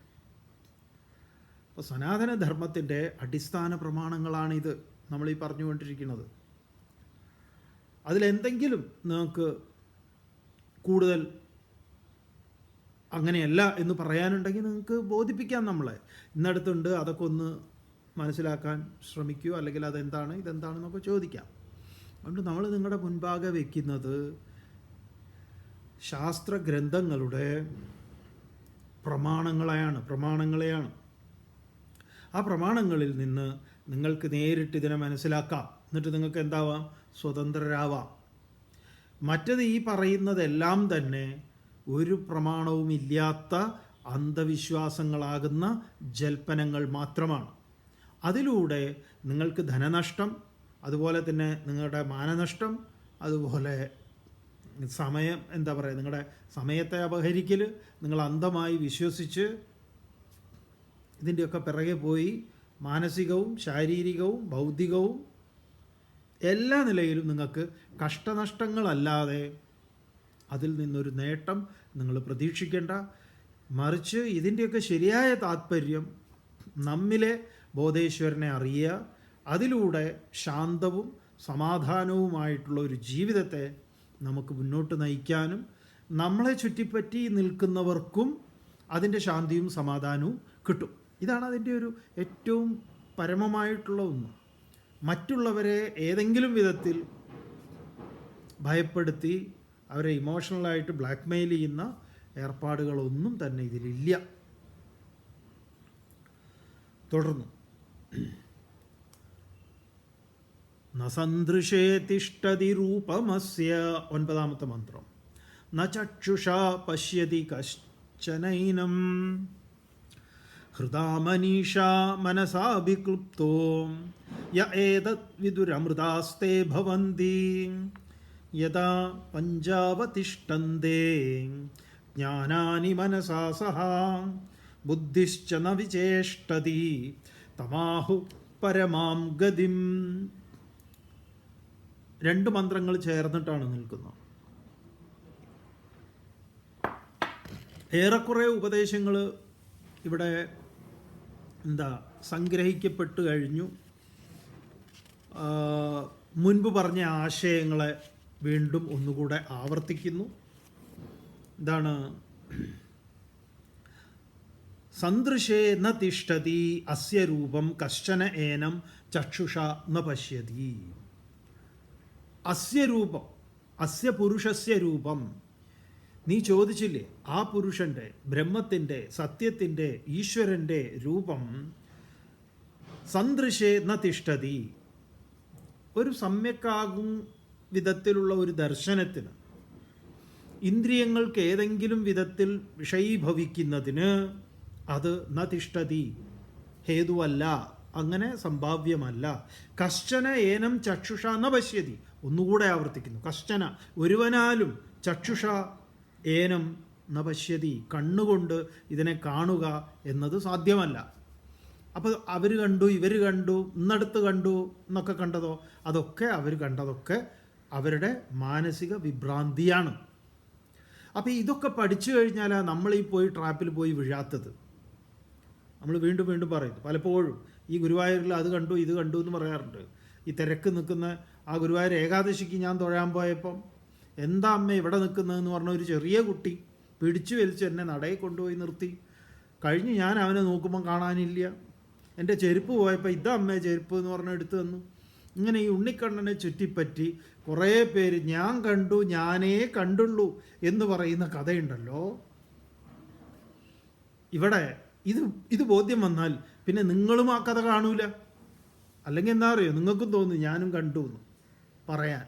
അപ്പോൾ സനാതനധർമ്മത്തിൻ്റെ അടിസ്ഥാന പ്രമാണങ്ങളാണിത് നമ്മളീ പറഞ്ഞുകൊണ്ടിരിക്കുന്നത്. അതിലെന്തെങ്കിലും നിങ്ങൾക്ക് കൂടുതൽ അങ്ങനെയല്ല എന്ന് പറയാനുണ്ടെങ്കിൽ നിങ്ങൾക്ക് ബോധിപ്പിക്കാം. നമ്മളെ ഇന്നടുത്തുണ്ട്, അതൊക്കെ ഒന്ന് മനസ്സിലാക്കാൻ ശ്രമിക്കുക. അല്ലെങ്കിൽ അതെന്താണ് ഇതെന്താണെന്നൊക്കെ ചോദിക്കാം. അതുകൊണ്ട് നമ്മൾ നിങ്ങളുടെ മുൻപാകെ വയ്ക്കുന്നത് ശാസ്ത്രഗ്രന്ഥങ്ങളുടെ പ്രമാണങ്ങളെയാണ്. ആ പ്രമാണങ്ങളിൽ നിന്ന് നിങ്ങൾക്ക് നേരിട്ട് ഇതിനെ മനസ്സിലാക്കാം. എന്നിട്ട് നിങ്ങൾക്ക് എന്താവാം? സ്വതന്ത്രരാവാം. മറ്റത് ഈ പറയുന്നതെല്ലാം തന്നെ ഒരു പ്രമാണവുമില്ലാത്ത അന്ധവിശ്വാസങ്ങളാകുന്ന ജൽപ്പനങ്ങൾ മാത്രമാണ്. അതിലൂടെ നിങ്ങൾക്ക് ധനനഷ്ടം, അതുപോലെ തന്നെ നിങ്ങളുടെ മാനനഷ്ടം, അതുപോലെ സമയം, എന്താ പറയുക, നിങ്ങളുടെ സമയത്തെ അപഹരിക്കൽ, നിങ്ങൾ അന്ധമായി വിശ്വസിച്ച് ഇതിൻ്റെയൊക്കെ പിറകെ പോയി മാനസികവും ശാരീരികവും ബൗദ്ധികവും എല്ലാ നിലയിലും നിങ്ങൾക്ക് കഷ്ടനഷ്ടങ്ങളല്ലാതെ അതിൽ നിന്നൊരു നേട്ടം നിങ്ങൾ പ്രതീക്ഷിക്കേണ്ട. മറിച്ച് ഇതിൻ്റെയൊക്കെ ശരിയായ താത്പര്യം നമ്മിലെ ബോധേശ്വരനെ അറിയുക, അതിലൂടെ ശാന്തവും സമാധാനവുമായിട്ടുള്ള ഒരു ജീവിതത്തെ നമുക്ക് മുന്നോട്ട് നയിക്കാനും നമ്മളെ ചുറ്റിപ്പറ്റി നിൽക്കുന്നവർക്കും അതിൻ്റെ ശാന്തിയും സമാധാനവും കിട്ടും. ഇതാണ് അതിൻ്റെ ഒരു ഏറ്റവും പരമമായിട്ടുള്ള ഒന്ന്. മറ്റുള്ളവരെ ഏതെങ്കിലും വിധത്തിൽ ഭയപ്പെടുത്തി അവരെ ഇമോഷണലായിട്ട് ബ്ലാക്ക്മെയിൽ ചെയ്യുന്ന ഏർപ്പാടുകളൊന്നും തന്നെ ഇതിലില്ല. തുടർന്നു, നസന്ദൃശേ തിഷ്ടതി രൂപമസ്യ, 9ാമത്തെ മന്ത്രം. ന ചക്ഷുഷാ പശ്യതി കശ്ചനൈനം ഹൃദാ മനീഷാ മനസാഭിക്ലുപ്തോ യ ഏതത് വിദുരമൃതാസ്തേ ഭവന്തി യഥാ പഞ്ചാവതിഷ്ഠന്തേ ജ്ഞാനാനി മനസാ സഹ ബുദ്ധിശ്ച ന വിചേഷ്ടതി തമാഹു പരമാം ഗതിം. 2 മന്ത്രങ്ങൾ ചേർന്നിട്ടാണ് നിൽക്കുന്നത്. ഏറെക്കുറെ ഉപദേശങ്ങൾ ഇവിടെ സംഗ്രഹിക്കപ്പെട്ട് കഴിഞ്ഞു. മുൻപ് പറഞ്ഞ ആശയങ്ങളെ വീണ്ടും ഒന്നുകൂടെ ആവർത്തിക്കുന്നു. എന്താണ്? സന്ദൃശേ ന തിഷ്ഠതി അസ്യ രൂപം കശ്ചന ഏനം ചക്ഷുഷ ന പശ്യതി. അസ്യ രൂപം, അസ്യ പുരുഷസ്യ രൂപം. നീ ചോദിച്ചില്ലേ, ആ പുരുഷൻ്റെ, ബ്രഹ്മത്തിൻ്റെ, സത്യത്തിൻ്റെ, ഈശ്വരൻ്റെ രൂപം സന്ദൃശേ ന തിഷ്ഠതി. ഒരു സമ്യക്കാകും വിധത്തിലുള്ള ഒരു ദർശനത്തിന്, ഇന്ദ്രിയങ്ങൾക്ക് ഏതെങ്കിലും വിധത്തിൽ വിഷയീഭവിക്കുന്നതിന് അത് ന തിഷ്ഠതി, ഹേതുവല്ല, അങ്ങനെ സംഭാവ്യമല്ല. കശ്ചന ഏനം ചക്ഷുഷ ന പശ്യതി. ഒന്നുകൂടെ ആവർത്തിക്കുന്നു, കശ്ചന, ഒരുവനാലും, ചക്ഷുഷ ഏനം ന പശ്യതി, കണ്ണുകൊണ്ട് ഇതിനെ കാണുക എന്നത് സാധ്യമല്ല. അപ്പോൾ അവർ കണ്ടു, ഇവർ കണ്ടു, ഇന്നടുത്ത് കണ്ടു എന്നൊക്കെ കണ്ടതോ, അതൊക്കെ അവർ കണ്ടതൊക്കെ അവരുടെ മാനസിക വിഭ്രാന്തിയാണ്. അപ്പോൾ ഇതൊക്കെ പഠിച്ചു കഴിഞ്ഞാൽ നമ്മളീ പോയി ട്രാപ്പിൽ പോയി വീഴാത്തത്. നമ്മൾ വീണ്ടും വീണ്ടും പറയുന്നു പലപ്പോഴും, ഈ ഗുരുവായൂരിൽ അത് കണ്ടു ഇത് കണ്ടു എന്ന് പറയാറുണ്ട്. ഈ തിരക്ക് നിൽക്കുന്ന ആ ഗുരുവായൂർ ഏകാദശിക്ക് ഞാൻ തൊഴാൻ പോയപ്പം, എന്താ അമ്മ ഇവിടെ നിൽക്കുന്നതെന്ന് പറഞ്ഞ ഒരു ചെറിയ കുട്ടി പിടിച്ചു വലിച്ച് എന്നെ നടയിൽ കൊണ്ടുപോയി നിർത്തി. കഴിഞ്ഞ് ഞാൻ അവനെ നോക്കുമ്പം കാണാനില്ല. എൻ്റെ ചെരുപ്പ് പോയപ്പോൾ ഇതാ അമ്മേ ചെരുപ്പ് എന്ന് പറഞ്ഞ് എടുത്തു തന്നു. ഇങ്ങനെ ഈ ഉണ്ണിക്കണ്ണനെ ചുറ്റിപ്പറ്റി കുറേ പേര് ഞാൻ കണ്ടു, ഞാനേ കണ്ടുള്ളൂ എന്ന് പറയുന്ന കഥയുണ്ടല്ലോ. ഇവിടെ ഇത് ബോധ്യം വന്നാൽ പിന്നെ നിങ്ങളും ആ കഥ കാണൂല. അല്ലെങ്കിൽ എന്താ അറിയോ, നിങ്ങൾക്കും തോന്നും ഞാനും കണ്ടു എന്ന് പറയാൻ.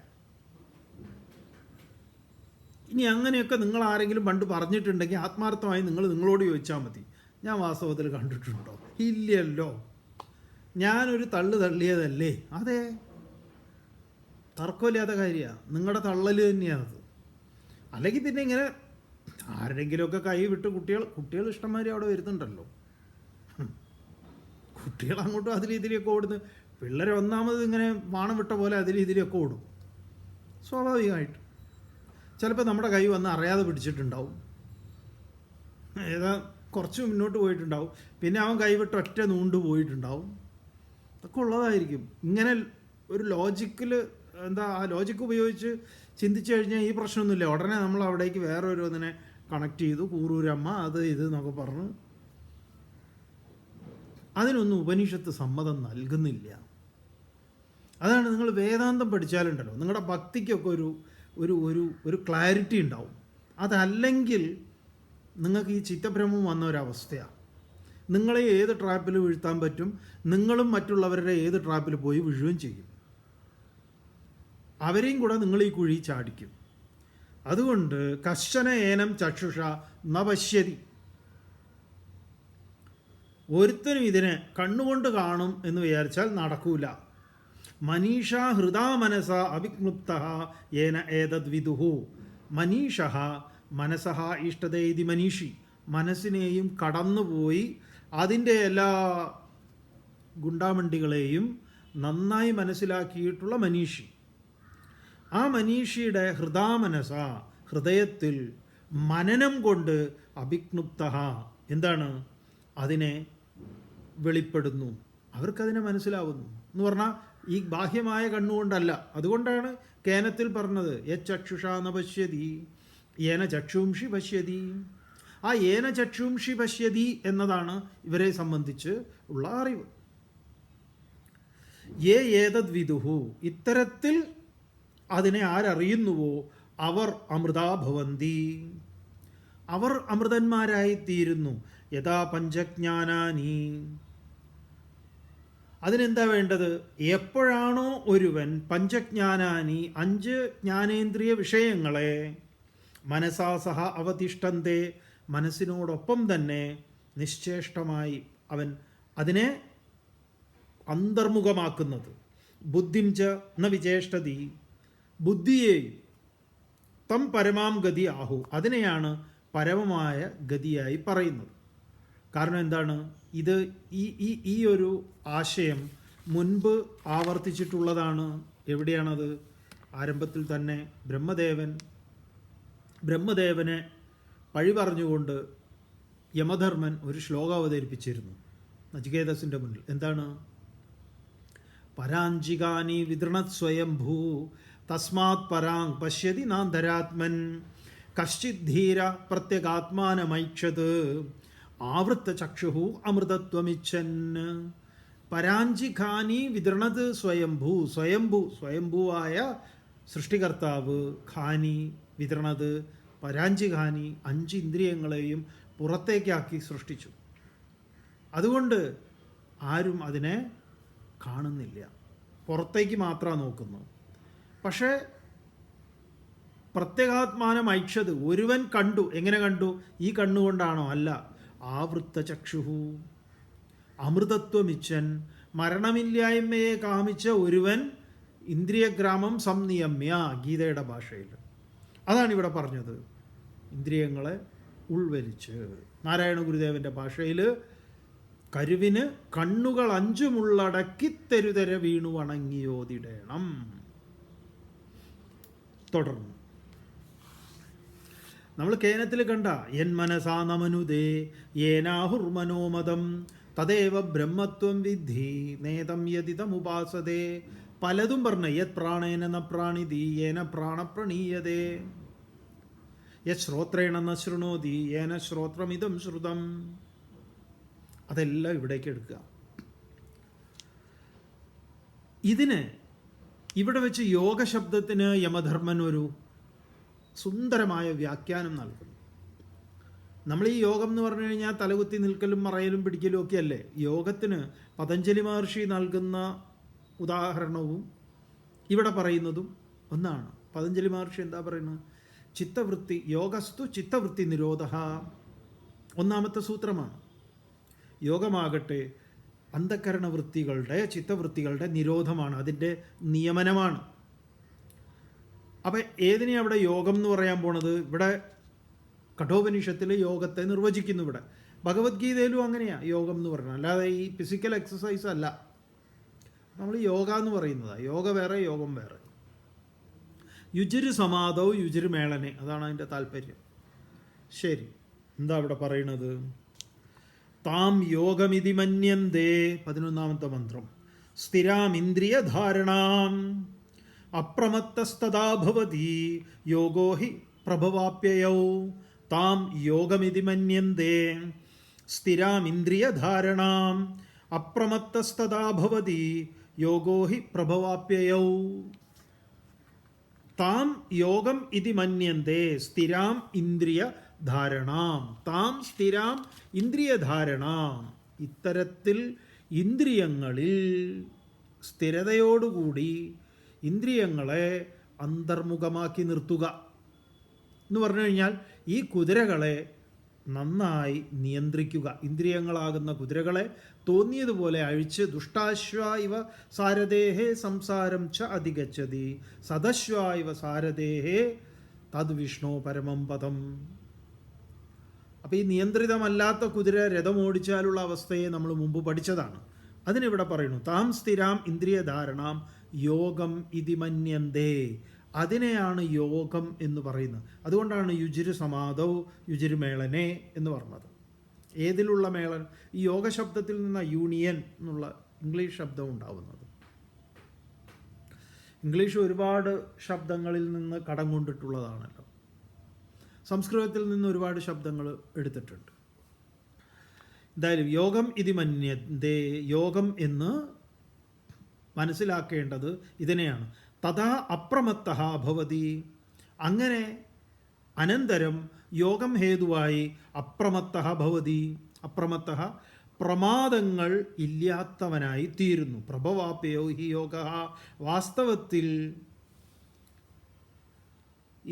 ഇനി അങ്ങനെയൊക്കെ നിങ്ങൾ ആരെങ്കിലും പണ്ട് പറഞ്ഞിട്ടുണ്ടെങ്കിൽ ആത്മാർത്ഥമായി നിങ്ങളോട് ചോദിച്ചാൽ മതി, ഞാൻ വാസ്തവത്തിൽ കണ്ടിട്ടുണ്ടോ? ഇല്ലല്ലോ. ഞാനൊരു തള്ളിയതല്ലേ? അതെ, തർക്കമില്ലാത്ത കാര്യമാണ്. നിങ്ങളുടെ തള്ളൽ തന്നെയാണത്. അല്ലെങ്കിൽ പിന്നെ ഇങ്ങനെ ആരുടെങ്കിലുമൊക്കെ കൈ വിട്ട് കുട്ടികൾ ഇഷ്ടംമാതിരി അവിടെ വരുന്നുണ്ടല്ലോ. കുട്ടികൾ അങ്ങോട്ടും അതിൽ ഇതിലൊക്കെ ഓടുന്നു. പിള്ളേർ ഒന്നാമത് ഇങ്ങനെ വാണം വിട്ട പോലെ അതിൽ ഇതിലൊക്കെ ഓടും സ്വാഭാവികമായിട്ട്. ചിലപ്പോൾ നമ്മുടെ കൈ വന്ന് അറിയാതെ പിടിച്ചിട്ടുണ്ടാവും, ഏതാ കുറച്ച് മുന്നോട്ട് പോയിട്ടുണ്ടാവും, പിന്നെ അവൻ കൈവിട്ട് ഒറ്റ നൂണ്ട് പോയിട്ടുണ്ടാവും. അതൊക്കെ ഉള്ളതായിരിക്കും. ഇങ്ങനെ ഒരു ലോജിക്കിൽ ആ ലോജിക്ക് ഉപയോഗിച്ച് ചിന്തിച്ചു കഴിഞ്ഞാൽ ഈ പ്രശ്നമൊന്നുമില്ല. ഉടനെ നമ്മൾ അവിടേക്ക് വേറെ ഇതിനെ കണക്ട് ചെയ്തു, കൂറൂരമ്മ അത് ഇത് എന്നൊക്കെ പറഞ്ഞു. അതിനൊന്നും ഉപനിഷത്ത് സമ്മതം നൽകുന്നില്ല. അതാണ്, നിങ്ങൾ വേദാന്തം പഠിച്ചാലുണ്ടല്ലോ നിങ്ങളുടെ ഭക്തിക്കൊക്കെ ഒരു ക്ലാരിറ്റി ഉണ്ടാവും. അതല്ലെങ്കിൽ നിങ്ങൾക്ക് ഈ ചിത്തഭ്രമം വന്ന ഒരവസ്ഥയാണ്. നിങ്ങളെ ഏത് ട്രാപ്പിൽ വീഴ്ത്താൻ പറ്റും, നിങ്ങളും മറ്റുള്ളവരുടെ ഏത് ട്രാപ്പിൽ പോയി വീഴുകയും ചെയ്യും. അവരെയും കൂടെ നിങ്ങൾ ഈ കുഴി ചാടിക്കും. അതുകൊണ്ട് കശ്ചന ഏനം ചക്ഷുഷ ന പശ്യതി. ഒരുത്തനും ഇതിനെ കണ്ണുകൊണ്ട് കാണും എന്ന് വിചാരിച്ചാൽ നടക്കൂല. മനീഷാ ഹൃദാ മനസ അവിക്ലുപ്ത യേന ഏതദ്വിദുഹു. മനീഷ മനസഹ ഇഷ്ടതേ ഇതി മനീഷി. മനസ്സിനെയും കടന്നുപോയി അതിൻ്റെ എല്ലാ ഗുണ്ടാമണ്ടികളെയും നന്നായി മനസ്സിലാക്കിയിട്ടുള്ള മനീഷി. ആ മനീഷിയുടെ ഹൃദാമനസ ഹൃദയത്തിൽ മനനം കൊണ്ട് അഭിക്നുപ്ത എന്താണ് അതിനെ വെളിപ്പെടുന്നു, അവർക്കതിനെ മനസ്സിലാവുന്നു എന്ന് പറഞ്ഞാൽ ഈ ബാഹ്യമായ കണ്ണുകൊണ്ടല്ല. അതുകൊണ്ടാണ് കേനത്തിൽ പറഞ്ഞത് യച്ചക്ഷുഷാ ന പശ്യതി ഏന ചക്ഷുംഷി പശ്യതി. ആ ഏന ചക്ഷുംഷി പശ്യതി എന്നതാണ് ഇവരെ സംബന്ധിച്ച് ഉള്ള അറിവ്. ഏതദ്വിദുഹു, ഇത്തരത്തിൽ അതിനെ ആരറിയുന്നുവോ അവർ അമൃതാ ഭവന്തി, അവർ അമൃതന്മാരായിത്തീരുന്നു. യഥാ പഞ്ചജ്ഞാനാനി, അതിനെന്താ വേണ്ടത്? എപ്പോഴാണോ ഒരുവൻ പഞ്ചജ്ഞാനാനി 5 ജ്ഞാനേന്ദ്രിയ വിഷയങ്ങളെ മനസാസഹ അവതിഷ്ഠന്തേ, മനസ്സിനോടൊപ്പം തന്നെ നിശ്ചേഷ്ടമായി അവൻ അതിനെ അന്തർമുഖമാക്കുന്നത്. ബുദ്ധിം ച ന വിചേഷ്ടതി, ബുദ്ധിയെയും തം പരമാം ഗതി ആഹു, അതിനെയാണ് പരമമായ ഗതിയായി പറയുന്നത്. കാരണം എന്താണ്? ഇത് ഈ ഒരു ആശയം മുൻപ് ആവർത്തിച്ചിട്ടുള്ളതാണ്. എവിടെയാണത്? ആരംഭത്തിൽ തന്നെ ബ്രഹ്മദേവനെ പഴി പറഞ്ഞുകൊണ്ട് യമധർമ്മൻ ഒരു ശ്ലോകം അവതരിപ്പിച്ചിരുന്നു നചികേതസിൻ്റെ മുന്നിൽ. എന്താണ്? പരാഞ്ചികാനി വിതൃണത് സ്വയംഭൂ തസ്മാത് പരാങ് പശ്യതി നാന്തരാത്മൻ കശ്ചിത് ധീര പ്രത്യഗാത്മാനമൈക്ഷത് ആവൃത്ത ചക്ഷുഹു അമൃതത്വമിച്ഛൻ. പരാഞ്ചിഖാനി വിതൃണത് സ്വയംഭൂ, സ്വയംഭൂവായ സൃഷ്ടികർത്താവ്, ഖാനി വിതൃണത് പരാഞ്ചിഖാനി 5 ഇന്ദ്രിയങ്ങളെയും പുറത്തേക്കാക്കി സൃഷ്ടിച്ചു. അതുകൊണ്ട് ആരും അതിനെ കാണുന്നില്ല, പുറത്തേക്ക് മാത്രമാണ് നോക്കുന്നത്. പക്ഷേ പ്രത്യേകാത്മാനം ഐക്ഷത്, ഒരുവൻ കണ്ടു. എങ്ങനെ കണ്ടു? ഈ കണ്ണുകൊണ്ടാണോ? അല്ല. ആവൃത്ത ചക്ഷുഹു അമൃതത്വമിച്ഛൻ, മരണമില്ലായ്മയെ കാമിച്ച ഒരുവൻ ഇന്ദ്രിയഗ്രാമം സംനിയമ്യ, ഗീതയുടെ ഭാഷയിൽ അതാണ് ഇവിടെ പറഞ്ഞത്. ഇന്ദ്രിയങ്ങളെ ഉൾവലിച്ച്, നാരായണ ഗുരുദേവൻ്റെ ഭാഷയിൽ കരുവിന് കണ്ണുകൾ 5 മുള്ളടക്കി തെരുതെര വീണു വണങ്ങിയോതിടേണം. തുടർന്ന് നമ്മൾ കേനത്തിൽ കണ്ട എൻ മനസാ നമനുദേ യേനാഹുർമനോമതം തദേവ ബ്രഹ്മത്വം വിദ്ധി നേതം യതിതമുപാസതേ. പലതും പറഞ്ഞ യത് പ്രാണേന ന പ്രാണിതി യേന പ്രാണപ്രണീയതേ, യത് ശ്രോത്രേണ ന ശൃണോതി യേന ശ്രോത്രമിതം ശ്രുതം. അതെല്ലാം ഇവിടേക്ക് എടുക്കുക. ഇതിന് ഇവിടെ വെച്ച് യോഗശബ്ദത്തിന് യമധർമ്മൻ ഒരു സുന്ദരമായ വ്യാഖ്യാനം നൽകുന്നു. നമ്മൾ ഈ യോഗം എന്ന് പറഞ്ഞു കഴിഞ്ഞാൽ തലകുത്തി നിൽക്കലും മറയലും പിടിക്കലും ഒക്കെ അല്ലേ. യോഗത്തിന് പതഞ്ജലി മഹർഷി നൽകുന്ന ഉദാഹരണവും ഇവിടെ പറയുന്നതും ഒന്നാണ്. പതഞ്ജലി മഹർഷി എന്താ പറയുന്നത്? ചിത്തവൃത്തി യോഗസ്തു ചിത്തവൃത്തി നിരോധ, ഒന്നാമത്തെ സൂത്രമാണ്. യോഗമാകട്ടെ അന്ധകരണവൃത്തികളുടെ ചിത്തവൃത്തികളുടെ നിരോധമാണ്, അതിൻ്റെ നിയമനമാണ്. അപ്പം ഏതിനെ അവിടെ യോഗം എന്ന് പറയാൻ പോണത്? ഇവിടെ കഠോപനിഷത്തിൽ യോഗത്തെ നിർവചിക്കുന്നു. ഇവിടെ ഭഗവത്ഗീതയിലും അങ്ങനെയാണ് യോഗം എന്ന് പറഞ്ഞാൽ, അല്ലാതെ ഈ ഫിസിക്കൽ എക്സസൈസ് അല്ല നമ്മൾ യോഗ എന്ന് പറയുന്നത്. യോഗ വേറെ, യോഗം വേറെ. യുജിര് സമാധവും യുജിര് മേളനെ, അതാണ് അതിൻ്റെ താല്പര്യം. ശരി, എന്താ അവിടെ പറയണത്? താം യോഗമിതി മന്യന്തേ, 11ാമത്തെ മന്ത്രം. സ്ഥിരാമിന്ദ്രിയധാരണാം അപ്രമത്തസ്തദാ ഭവതി യോഗോ ഹി പ്രഭവാപ്യയൗ. താം യോഗമിതി മന്യന്തേ സ്ഥിരാമിന്ദ്രിയധാരണാം അപ്രമത്തസ്തദാ ഭവതി യോഗോ ഹി പ്രഭവാപ്യയൗ. താം യോഗം ഇതി മന്യന്തേ സ്ഥിരാം ഇന്ദ്രിയ ധാരണാം. താം സ്ഥിരാം ഇന്ദ്രിയധാരണാം, ഇത്തരത്തിൽ ഇന്ദ്രിയങ്ങളിൽ സ്ഥിരതയോടുകൂടി ഇന്ദ്രിയങ്ങളെ അന്തർമുഖമാക്കി നിർത്തുക എന്ന് പറഞ്ഞു കഴിഞ്ഞാൽ ഈ കുതിരകളെ നന്നായി നിയന്ത്രിക്കുക. ഇന്ദ്രിയങ്ങളാകുന്ന കുതിരകളെ തോന്നിയതുപോലെ അഴിച്ച് ദുഷ്ടാശ്വ ഇവ സാരഥേഹേ സംസാരം ച അധിഗച്ഛതി സദശ്വ ഇവ സാരഥേഹേ തദ് വിഷ്ണു പരമം പദം. അപ്പോൾ ഈ നിയന്ത്രിതമല്ലാത്ത കുതിര രഥമോടിച്ചാലുള്ള അവസ്ഥയെ നമ്മൾ മുമ്പ് പഠിച്ചതാണ്. അതിനിവിടെ പറയുന്നു താം സ്ഥിരാം ഇന്ദ്രിയധാരണാം യോഗം ഇതി മന്യന്തേ. അതിനെയാണ് യോഗം എന്ന് പറയുന്നത്. അതുകൊണ്ടാണ് യുജിര് സമാധൗ യുജിര് മേളനെ എന്ന് പറഞ്ഞത്. ഏതിലുള്ള മേളൻ? ഈ യോഗ ശബ്ദത്തിൽ നിന്ന് യൂണിയൻ എന്നുള്ള ഇംഗ്ലീഷ് ശബ്ദം ഉണ്ടാവുന്നത്. ഇംഗ്ലീഷ് ഒരുപാട് ശബ്ദങ്ങളിൽ നിന്ന് കടം കൊണ്ടിട്ടുള്ളതാണല്ലോ. സംസ്കൃതത്തിൽ നിന്ന് ഒരുപാട് ശബ്ദങ്ങൾ എടുത്തിട്ടുണ്ട്. എന്തായാലും യോഗം ഇതി മന്യന്തേ, യോഗം എന്ന് മനസ്സിലാക്കേണ്ടത് ഇതിനെയാണ്. തഥാ അപ്രമത്തഃ ഭവതി. അങ്ങനെ അനന്തരം യോഗം ഹേതുവായി അപ്രമത്തഃ ഭവതി. അപ്രമത്തഃ പ്രമാദങ്ങൾ ഇല്ലാത്തവനായി തീരുന്നു. പ്രഭവാപ്യോ ഹി യോഗ. വാസ്തവത്തിൽ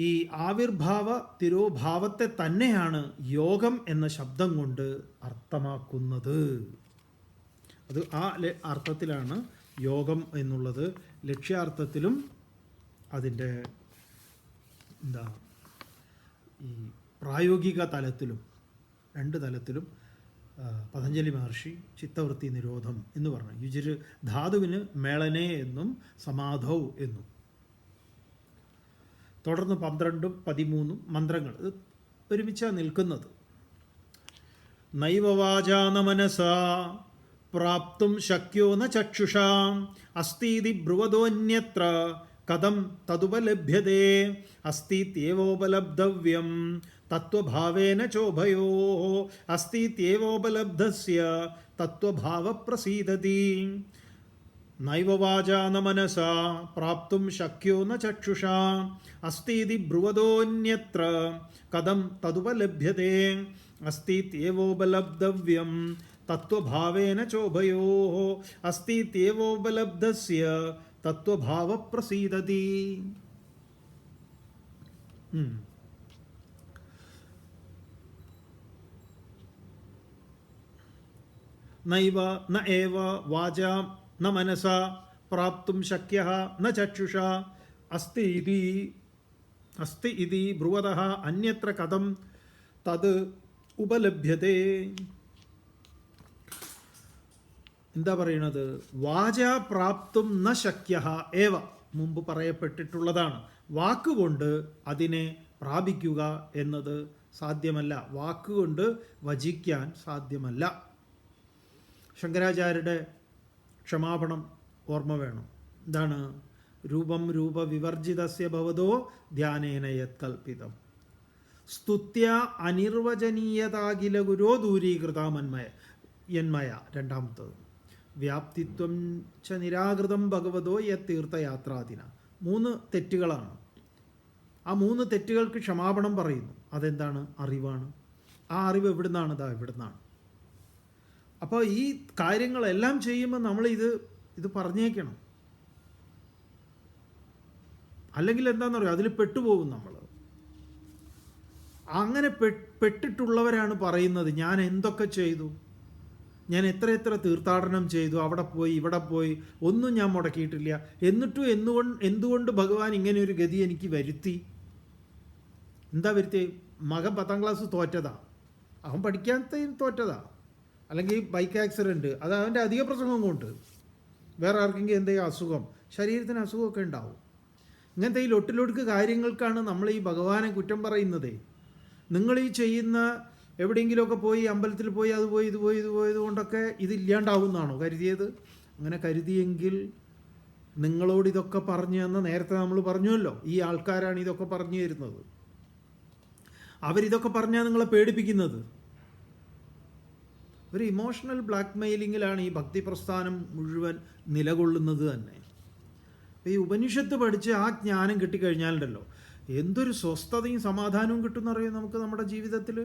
ഈ ആവിർഭാവ തിരോഭാവത്തെ തന്നെയാണ് യോഗം എന്ന ശബ്ദം കൊണ്ട് അർത്ഥമാക്കുന്നത്. അത് ആ അർത്ഥത്തിലാണ് യോഗം എന്നുള്ളത്. ലക്ഷ്യാർത്ഥത്തിലും അതിൻ്റെ ഈ പ്രായോഗിക തലത്തിലും രണ്ട് തലത്തിലും പതഞ്ജലി മഹർഷി ചിത്തവൃത്തി നിരോധം എന്ന് പറഞ്ഞു. യുജിര് ധാതുവിന് മേളനെ എന്നും സമാധൗ എന്നും. തുടർന്ന് 12ഉം 13ഉം മന്ത്രങ്ങൾ ഇത് ഒരുമിച്ചാണ് നിൽക്കുന്നത്. നൈവ വാചാ ന മനസാ പ്രാപ്തും ശക്യോ ന ചക്ഷുഷാ അസ്തീതി ബ്രുവതോന്യത്ര കഥം തതുപലഭ്യതേ അസ്തീത്യേവോപലബ്ധവ്യം തത്വഭാവേന ചോഭയോഃ അസ്തീത്യേവോപലബ്ധസ്യ തത്വഭാവ പ്രസീദതി. നൈവ വാചാ ന മനസാ പ്രാപ്തും ശക്യോ ന ചക്ഷുഷാ അസ്തീതി ബ്രുവതോന്യത്ര കഥം തതുപലഭ്യതേ അസ്തീത്യേവോപലബ്ധവ്യം തത്വഭാവേന ചോഭയോഃ അസ്തീത്യേവോപലബ്ധസ്യ തത്വഭാവ പ്രസീദതി. നൈവ ന ഏവ വാചാ ന മനസാ പ്രാപ്തും ശക്യഃ ന ചക്ഷുഷാ അസ്തി ഇതി ബ്രുവതഃ അന്യത്ര കഥം തത് ഉപലഭ്യതേ. എന്താ പറയണത്? വാചാ പ്രാപ്തും ന ശക്യഃ ഏവ മുമ്പ് പറയപ്പെട്ടിട്ടുള്ളതാണ്. വാക്കുകൊണ്ട് അതിനെ പ്രാപിക്കുക എന്നത് സാധ്യമല്ല. വാക്കുകൊണ്ട് വചിക്കാൻ സാധ്യമല്ല. ശങ്കരാചാര്യരുടെ ക്ഷമാപണം ഓർമ്മ വേണം. എന്താണ്? രൂപം രൂപ വിവർജിതസ്യ ഭവതോ ധ്യാനേന യത് കൽപ്പിതം സ്തുത്യ അനിർവചനീയതാകില ഗുരോ ദൂരീകൃതമന്മയ യന്മയ. രണ്ടാമത്തത് വ്യാപ്തിത്വം ച നിരാകൃതം ഭഗവതോ യത് തീർത്ഥയാത്രാദിന. 3 തെറ്റുകളാണ്. ആ 3 തെറ്റുകൾക്ക് ക്ഷമാപണം പറയുന്നു. അതെന്താണ്? അറിവാണ്. ആ അറിവ് എവിടുന്നാണ്? ഇതാ ഇവിടുന്നാണ്. അപ്പോൾ ഈ കാര്യങ്ങളെല്ലാം ചെയ്യുമ്പോൾ നമ്മൾ ഇത് പറഞ്ഞേക്കണം. അല്ലെങ്കിൽ എന്താണെന്ന് പറയുക, അതിൽ പെട്ടുപോകും നമ്മൾ. അങ്ങനെ പെട്ടിട്ടുള്ളവരാണ് പറയുന്നത് ഞാൻ എന്തൊക്കെ ചെയ്തു, ഞാൻ എത്ര തീർത്ഥാടനം ചെയ്തു, അവിടെ പോയി ഇവിടെ പോയി, ഒന്നും ഞാൻ മുടക്കിയിട്ടില്ല, എന്നിട്ടും എന്തുകൊണ്ട് ഭഗവാൻ ഇങ്ങനെ ഒരു ഗതി എനിക്ക് വരുത്തി? എന്താ വരുത്തി? മകൻ 10ാം ക്ലാസ് തോറ്റതാ, അവൻ പഠിക്കാത്ത തോറ്റതാ, അല്ലെങ്കിൽ ബൈക്ക് ആക്സിഡൻറ്റ്, അത് അവൻ്റെ അധിക പ്രസംഗം കൊണ്ട്. വേറെ ആർക്കെങ്കിലും എന്തെങ്കിലും അസുഖം, ശരീരത്തിന് അസുഖമൊക്കെ ഉണ്ടാവും. ഇങ്ങനത്തെ ഈ ലൊട്ടിലൊടുക്ക് കാര്യങ്ങൾക്കാണ് നമ്മൾ ഈ ഭഗവാനെ കുറ്റം പറയുന്നത്. നിങ്ങൾ ഈ ചെയ്യുന്ന എവിടെയെങ്കിലുമൊക്കെ പോയി, അമ്പലത്തിൽ പോയി, അത് പോയി ഇത് പോയത് കൊണ്ടൊക്കെ ഇതില്ലാണ്ടാവുമെന്നാണോ കരുതിയത്? അങ്ങനെ കരുതിയെങ്കിൽ നിങ്ങളോട് ഇതൊക്കെ പറഞ്ഞു തന്ന, നേരത്തെ നമ്മൾ പറഞ്ഞുവല്ലോ, ഈ ആൾക്കാരാണ് ഇതൊക്കെ പറഞ്ഞു തരുന്നത്. അവരിതൊക്കെ പറഞ്ഞാൽ നിങ്ങളെ പേടിപ്പിക്കുന്നത്. ഒരു ഇമോഷണൽ ബ്ലാക്ക് മെയിലിങ്ങിലാണ് ഈ ഭക്തി പ്രസ്ഥാനം മുഴുവൻ നിലകൊള്ളുന്നത് തന്നെ. ഈ ഉപനിഷത്ത് പഠിച്ച് ആ ജ്ഞാനം കിട്ടിക്കഴിഞ്ഞാലുണ്ടല്ലോ എന്തൊരു സ്വസ്ഥതയും സമാധാനവും കിട്ടുമെന്നറിയാം നമുക്ക് നമ്മുടെ ജീവിതത്തിൽ.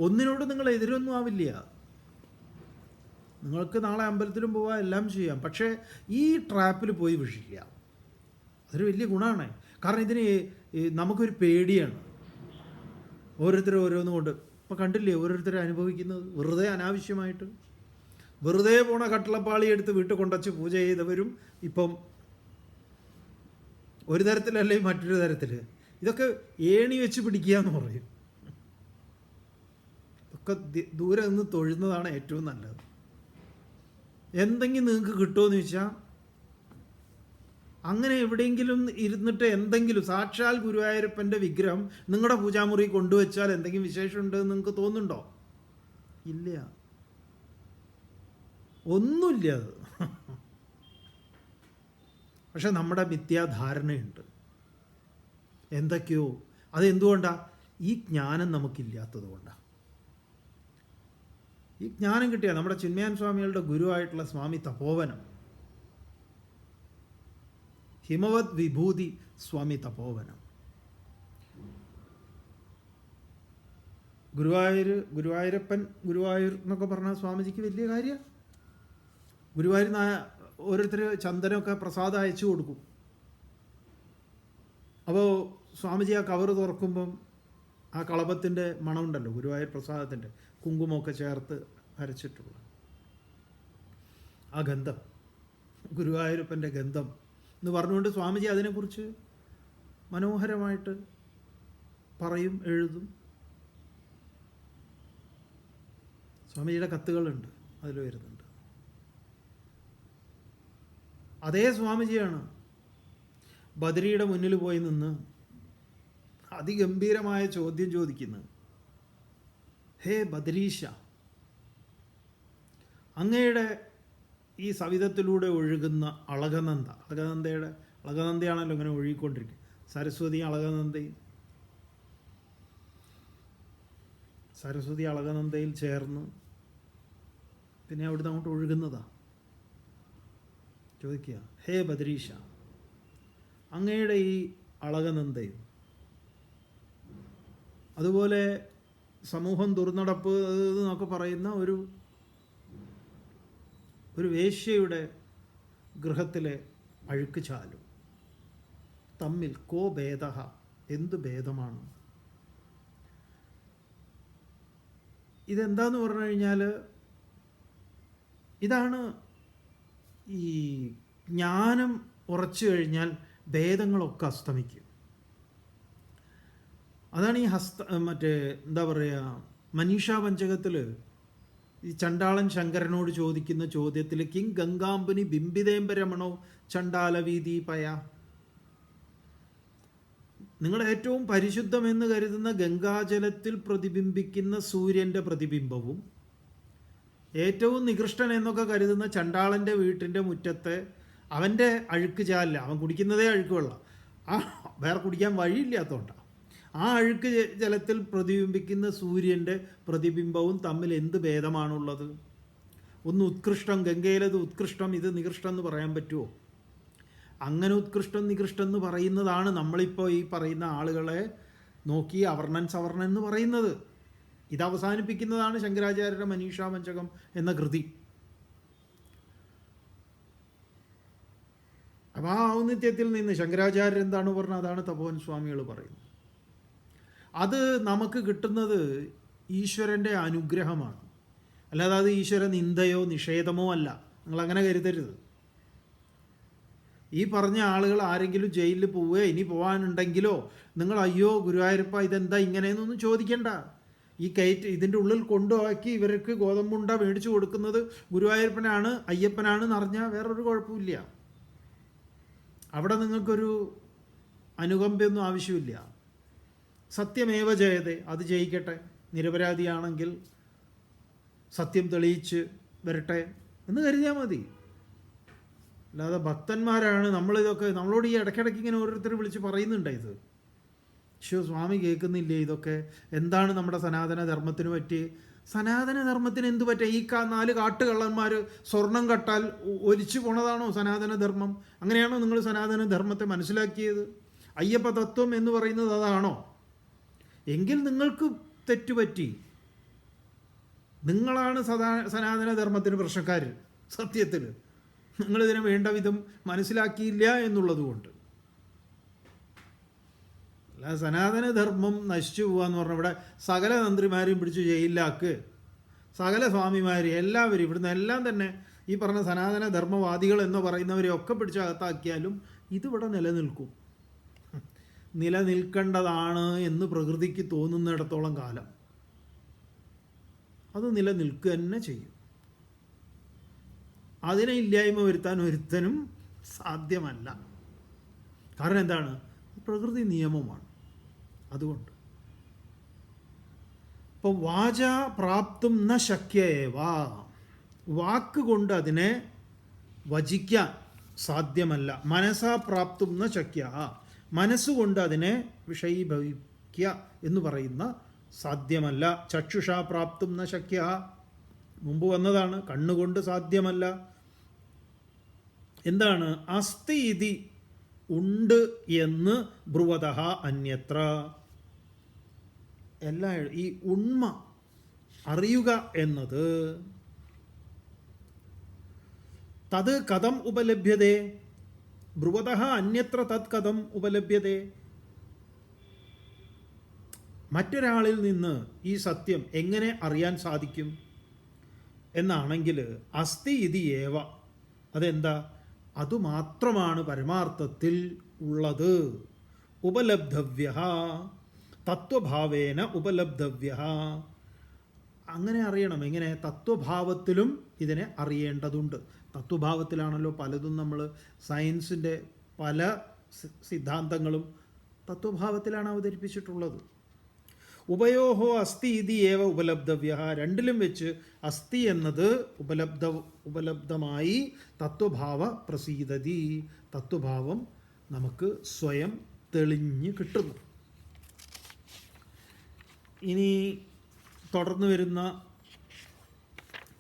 ഒന്നിനോട് നിങ്ങൾ എതിരൊന്നും ആവില്ല. നിങ്ങൾക്ക് നാളെ അമ്പലത്തിലും പോവാം, എല്ലാം ചെയ്യാം. പക്ഷേ ഈ ട്രാപ്പിൽ പോയി വീഴില്ല. അതൊരു വലിയ ഗുണമാണ്. കാരണം ഇതിന് നമുക്കൊരു പേടിയാണ്. ഓരോരുത്തരും ഓരോന്നും കൊണ്ട് അപ്പോൾ കണ്ടില്ലേ ഓരോരുത്തരും അനുഭവിക്കുന്നത് വെറുതെ അനാവശ്യമായിട്ട്. വെറുതെ പോണ കട്ടിളപ്പാളി എടുത്ത് വീട്ടിൽ കൊണ്ടുവച്ച് പൂജ ചെയ്തവരും ഇപ്പം ഒരു തരത്തിലല്ലേ മറ്റൊരു തരത്തിൽ. ഇതൊക്കെ ഏണി വെച്ച് പിടിക്കുക എന്ന് പറയും. ഒക്കെ ദൂരെ നിന്ന് തൊഴുന്നതാണ് ഏറ്റവും നല്ലത്. എന്തെങ്കിലും നിങ്ങൾക്ക് കിട്ടുമോയെന്ന് ചോദിച്ചാൽ അങ്ങനെ എവിടെയെങ്കിലും ഇരുന്നിട്ട് എന്തെങ്കിലും സാക്ഷാൽ ഗുരുവായൂരപ്പൻ്റെ വിഗ്രഹം നിങ്ങളുടെ പൂജാമുറി കൊണ്ടുവച്ചാൽ എന്തെങ്കിലും വിശേഷമുണ്ടെന്ന് നിങ്ങൾക്ക് തോന്നുന്നുണ്ടോ? ഇല്ല, ഒന്നുമില്ല അത്. പക്ഷെ നമ്മുടെ മിഥ്യാധാരണയുണ്ട് എന്തൊക്കെയോ. അതെന്തുകൊണ്ടാണ്? ഈ ജ്ഞാനം നമുക്കില്ലാത്തത് കൊണ്ടാണ്. ഈ ജ്ഞാനം കിട്ടിയ നമ്മുടെ ചിന്മയാൻ സ്വാമികളുടെ ഗുരുവായിട്ടുള്ള സ്വാമി തപോവനം, ഹിമവത് വിഭൂതി സ്വാമി തപോവനം, ഗുരുവായൂരപ്പൻ ഗുരുവായൂർ എന്നൊക്കെ പറഞ്ഞാൽ സ്വാമിജിക്ക് വലിയ കാര്യമാണ്. ഗുരുവായൂർ ഓരോരുത്തർ ചന്ദനമൊക്കെ പ്രസാദം അയച്ചു കൊടുക്കും. അപ്പോൾ സ്വാമിജി ആ കവറ് തുറക്കുമ്പം ആ കളഭത്തിൻ്റെ മണമുണ്ടല്ലോ, ഗുരുവായൂർ പ്രസാദത്തിൻ്റെ കുങ്കുമമൊക്കെ ചേർത്ത് അരച്ചിട്ടുള്ള ആ ഗന്ധം, ഗുരുവായൂരപ്പൻ്റെ ഗന്ധം എന്ന് പറഞ്ഞുകൊണ്ട് സ്വാമിജി അതിനെക്കുറിച്ച് മനോഹരമായിട്ട് പറയും, എഴുതും. സ്വാമിജിയുടെ കത്തുകളുണ്ട്, അതിൽ വരുന്നുണ്ട്. അതേ സ്വാമിജിയാണ് ബദരിയുടെ മുന്നിൽ പോയി നിന്ന് അതിഗംഭീരമായ ചോദ്യം ചോദിക്കുന്നത്. ഹേ ബദരീശ, അങ്ങയുടെ ഈ സവിധത്തിലൂടെ ഒഴുകുന്ന അളകനന്ദയാണല്ലോ ഇങ്ങനെ ഒഴുകിക്കൊണ്ടിരിക്കുക. സരസ്വതി അളകനന്ദയിൽ ചേർന്ന് പിന്നെ അവിടുന്ന് അങ്ങോട്ട് ഒഴുകുന്നതാ. ചോദിക്കുക, ഹേ ബദരീശ, അങ്ങയുടെ ഈ അളകനന്ദയും അതുപോലെ സമൂഹം ദുർനടപ്പ് എന്നൊക്കെ പറയുന്ന ഒരു വേശ്യയുടെ ഗൃഹത്തിലെ അഴുക്ക് ചാലും തമ്മിൽ കോ ഭേദ, എന്ത് ഭേദമാണ്? ഇതെന്താന്ന് പറഞ്ഞു കഴിഞ്ഞാൽ ഇതാണ് ഈ ജ്ഞാനം ഉറച്ചു കഴിഞ്ഞാൽ ഭേദങ്ങളൊക്കെ അസ്തമിക്കും. അതാണ് ഈ എന്താ പറയുക, മനീഷാ പഞ്ചകത്തിൽ ഈ ചണ്ടാളൻ ശങ്കരനോട് ചോദിക്കുന്ന ചോദ്യത്തിൽ കിം ഗംഗാംബുനി ബിംബിതേമ്പരമണോ ചണ്ടാല വീതി പയ, നിങ്ങൾ ഏറ്റവും പരിശുദ്ധമെന്ന് കരുതുന്ന ഗംഗാജലത്തിൽ പ്രതിബിംബിക്കുന്ന സൂര്യൻ്റെ പ്രതിബിംബവും ഏറ്റവും നികൃഷ്ടൻ എന്നൊക്കെ കരുതുന്ന ചണ്ടാളൻ്റെ വീട്ടിൻ്റെ മുറ്റത്തെ അവൻ്റെ അഴുക്ക് ചാലില്ല, അവൻ കുടിക്കുന്നതേ അഴുക്ക് വെള്ളം, വേറെ കുടിക്കാൻ വഴിയില്ലാത്തതുകൊണ്ടാണ്. ആ അഴുക്ക് ജലത്തിൽ പ്രതിബിംബിക്കുന്ന സൂര്യൻ്റെ പ്രതിബിംബവും തമ്മിൽ എന്ത് ഭേദമാണുള്ളത്? ഒന്ന് ഉത്കൃഷ്ടം, ഗംഗയിലത് ഉത്കൃഷ്ടം, ഇത് നികൃഷ്ടം എന്ന് പറയാൻ പറ്റുമോ? അങ്ങനെ ഉത്കൃഷ്ടം നികൃഷ്ടം എന്ന് പറയുന്നതാണ് നമ്മളിപ്പോൾ ഈ പറയുന്ന ആളുകളെ നോക്കി അവർണൻ സവർണൻ എന്ന് പറയുന്നത്. ഇത് അവസാനിപ്പിക്കുന്നതാണ് ശങ്കരാചാര്യരുടെ മനീഷാ പഞ്ചകം എന്ന കൃതി. അപ്പോൾ ആ ഔന്നിത്യത്തിൽ നിന്ന് ശങ്കരാചാര്യർ എന്താണ് പറഞ്ഞത്, അതാണ് തപോവൻ സ്വാമികൾ പറയുന്നത്. അത് നമുക്ക് കിട്ടുന്നത് ഈശ്വരൻ്റെ അനുഗ്രഹമാണ്, അല്ലാതെ അത് ഈശ്വര നിന്ദയോ നിഷേധമോ അല്ല. നിങ്ങളങ്ങനെ കരുതരുത്. ഈ പറഞ്ഞ ആളുകൾ ആരെങ്കിലും ജയിലിൽ പോവുകയോ ഇനി പോകാനുണ്ടെങ്കിലോ നിങ്ങൾ അയ്യോ ഗുരുവായൂരപ്പ ഇതെന്താ ഇങ്ങനെയെന്നൊന്നും ചോദിക്കണ്ട. ഈ ഇതിൻ്റെ ഉള്ളിൽ കൊണ്ടുപോക്കി ഇവർക്ക് ഗോതമ്പുണ്ട മേടിച്ചു കൊടുക്കുന്നത് ഗുരുവായൂരപ്പനാണ് അയ്യപ്പനാണെന്ന് അറിഞ്ഞാൽ വേറൊരു കുഴപ്പമില്ല. അവിടെ നിങ്ങൾക്കൊരു അനുകമ്പയൊന്നും ആവശ്യമില്ല. സത്യമേവ ജയതേ, അത് ജയിക്കട്ടെ. നിരപരാധിയാണെങ്കിൽ സത്യം തെളിയിച്ച് വരട്ടെ എന്ന് കരുതിയാൽ മതി. അല്ലാതെ ഭക്തന്മാരാണ് നമ്മളിതൊക്കെ, നമ്മളോട് ഈ ഇടയ്ക്കിടയ്ക്ക് ഇങ്ങനെ ഓരോരുത്തർ വിളിച്ച് പറയുന്നുണ്ട് ഇത് സ്വാമി കേൾക്കുന്നില്ലേ, ഇതൊക്കെ എന്താണ് നമ്മുടെ സനാതനധർമ്മത്തിന് പറ്റി? സനാതനധർമ്മത്തിന് എന്ത് പറ്റുക? ഈ 4 കാട്ടുകള്ളന്മാർ സ്വർണം കട്ടാൽ ഒലിച്ചു പോണതാണോ സനാതനധർമ്മം? അങ്ങനെയാണോ നിങ്ങൾ സനാതനധർമ്മത്തെ മനസ്സിലാക്കിയത്? അയ്യപ്പ തത്വം എന്ന് പറയുന്നത് അതാണോ? എങ്കിൽ നിങ്ങൾക്ക് തെറ്റുപറ്റി. നിങ്ങളാണ് സനാതനധർമ്മത്തിന് പ്രശ്നക്കാർ. സത്യത്തിൽ നിങ്ങളിതിനെ വേണ്ട വിധം മനസ്സിലാക്കിയില്ല എന്നുള്ളത് കൊണ്ട്. അല്ല സനാതനധർമ്മം നശിച്ചു പോകാന്ന് പറഞ്ഞാൽ ഇവിടെ സകല തന്ത്രിമാരെയും പിടിച്ച് ജയിലിലാക്ക്, സകല സ്വാമിമാർ എല്ലാവരും ഇവിടുന്ന് എല്ലാം തന്നെ ഈ പറഞ്ഞ സനാതന ധർമ്മവാദികൾ എന്ന് പറയുന്നവരെ ഒക്കെ പിടിച്ച് അകത്താക്കിയാലും ഇതിവിടെ നിലനിൽക്കും. നിലനിൽക്കേണ്ടതാണ് എന്ന് പ്രകൃതിക്ക് തോന്നുന്നിടത്തോളം കാലം അത് നിലനിൽക്കുക തന്നെ ചെയ്യും. അതിനെ ഇല്ലായ്മ വരുത്താൻ ഒരുത്തനും സാധ്യമല്ല. കാരണം എന്താണ്? പ്രകൃതി നിയമമാണ്. അതുകൊണ്ട് ഇപ്പോൾ വാച പ്രാപ്തും ന ശക്യേവ, വാക്കുകൊണ്ട് അതിനെ വചിക്കാൻ സാധ്യമല്ല. മനസാ പ്രാപ്തും ന ശക്യ, മനസ്സുകൊണ്ട് അതിനെ വിഷയീഭവിക്കുക എന്ന് പറയുന്ന സാധ്യമല്ല. ചക്ഷുഷാ പ്രാപ്തും ന ശക്യ, മുമ്പ് വന്നതാണ്, കണ്ണുകൊണ്ട് സാധ്യമല്ല. എന്താണ്? അസ്തി ഇതി, ഉണ്ട് എന്ന് ബ്രുവതഃ അന്യത്ര. എല്ലാ ഈ ഉണ്മ അറിയുക എന്നത് തത് കഥം ഉപലഭ്യതേ, ബ്രുവതഃ അന്യത്ര തത് കഥം ഉപലഭ്യതേ. മറ്റൊരാളിൽ നിന്ന് ഈ സത്യം എങ്ങനെ അറിയാൻ സാധിക്കും എന്നാണെങ്കിൽ അസ്തി ഇതി ഏവ, അതെന്താ? അതുമാത്രമാണ് പരമാർത്ഥത്തിൽ ഉള്ളത്. ഉപലബ്ധവ്യ, തത്വഭാവേന ഉപലബ്ധവ്യ. അങ്ങനെ അറിയണം. എങ്ങനെ? തത്വഭാവത്തിലും ഇതിനെ അറിയേണ്ടതുണ്ട്. തത്വഭാവത്തിലാണല്ലോ പലതും നമ്മൾ സയൻസിൻ്റെ പല സിദ്ധാന്തങ്ങളും തത്വഭാവത്തിലാണ് അവതരിപ്പിച്ചിട്ടുള്ളത്. ഉഭയോഹോ അസ്തി ഇതി ഏവ ഉപലബ്ധവ്യ, രണ്ടിലും വെച്ച് അസ്തി എന്നത് ഉപലബ്ധമായി തത്വഭാവ പ്രസീദതി, തത്വഭാവം നമുക്ക് സ്വയം തെളിഞ്ഞ് കിട്ടുന്നു. ഇനി തുടർന്ന് വരുന്ന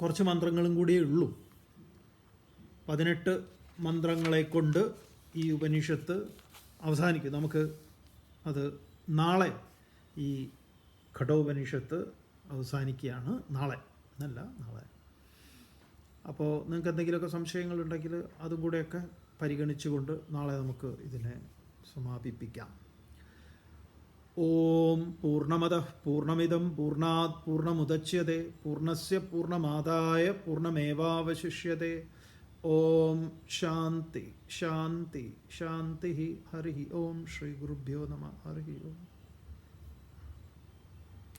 കുറച്ച് മന്ത്രങ്ങളും കൂടിയേ ഉള്ളൂ. 18 മന്ത്രങ്ങളെ കൊണ്ട് ഈ ഉപനിഷത്ത് അവസാനിക്കും. നമുക്ക് അത് നാളെ ഈ ഘടോപനിഷത്ത് അവസാനിക്കുകയാണ്. നാളെ എന്നല്ല, നാളെ. അപ്പോൾ നിങ്ങൾക്ക് എന്തെങ്കിലുമൊക്കെ സംശയങ്ങളുണ്ടെങ്കിൽ അതും കൂടെയൊക്കെ പരിഗണിച്ചുകൊണ്ട് നാളെ നമുക്ക് ഇതിനെ സമാപിപ്പിക്കാം. ഓം പൂർണ്ണമദഃ പൂർണ്ണമിദം പൂർണ്ണാത് പൂർണ്ണമുദച്യതേ പൂർണ്ണസ്യ പൂർണ്ണമാദായ പൂർണ്ണമേവാവശിഷ്യതേ. ഓം ശാന്തി ശാന്തി ശാന്തി. ഹരി ഓം. ശ്രീ ഗുരുഭ്യോ നമഃ. ഹരി ഓം.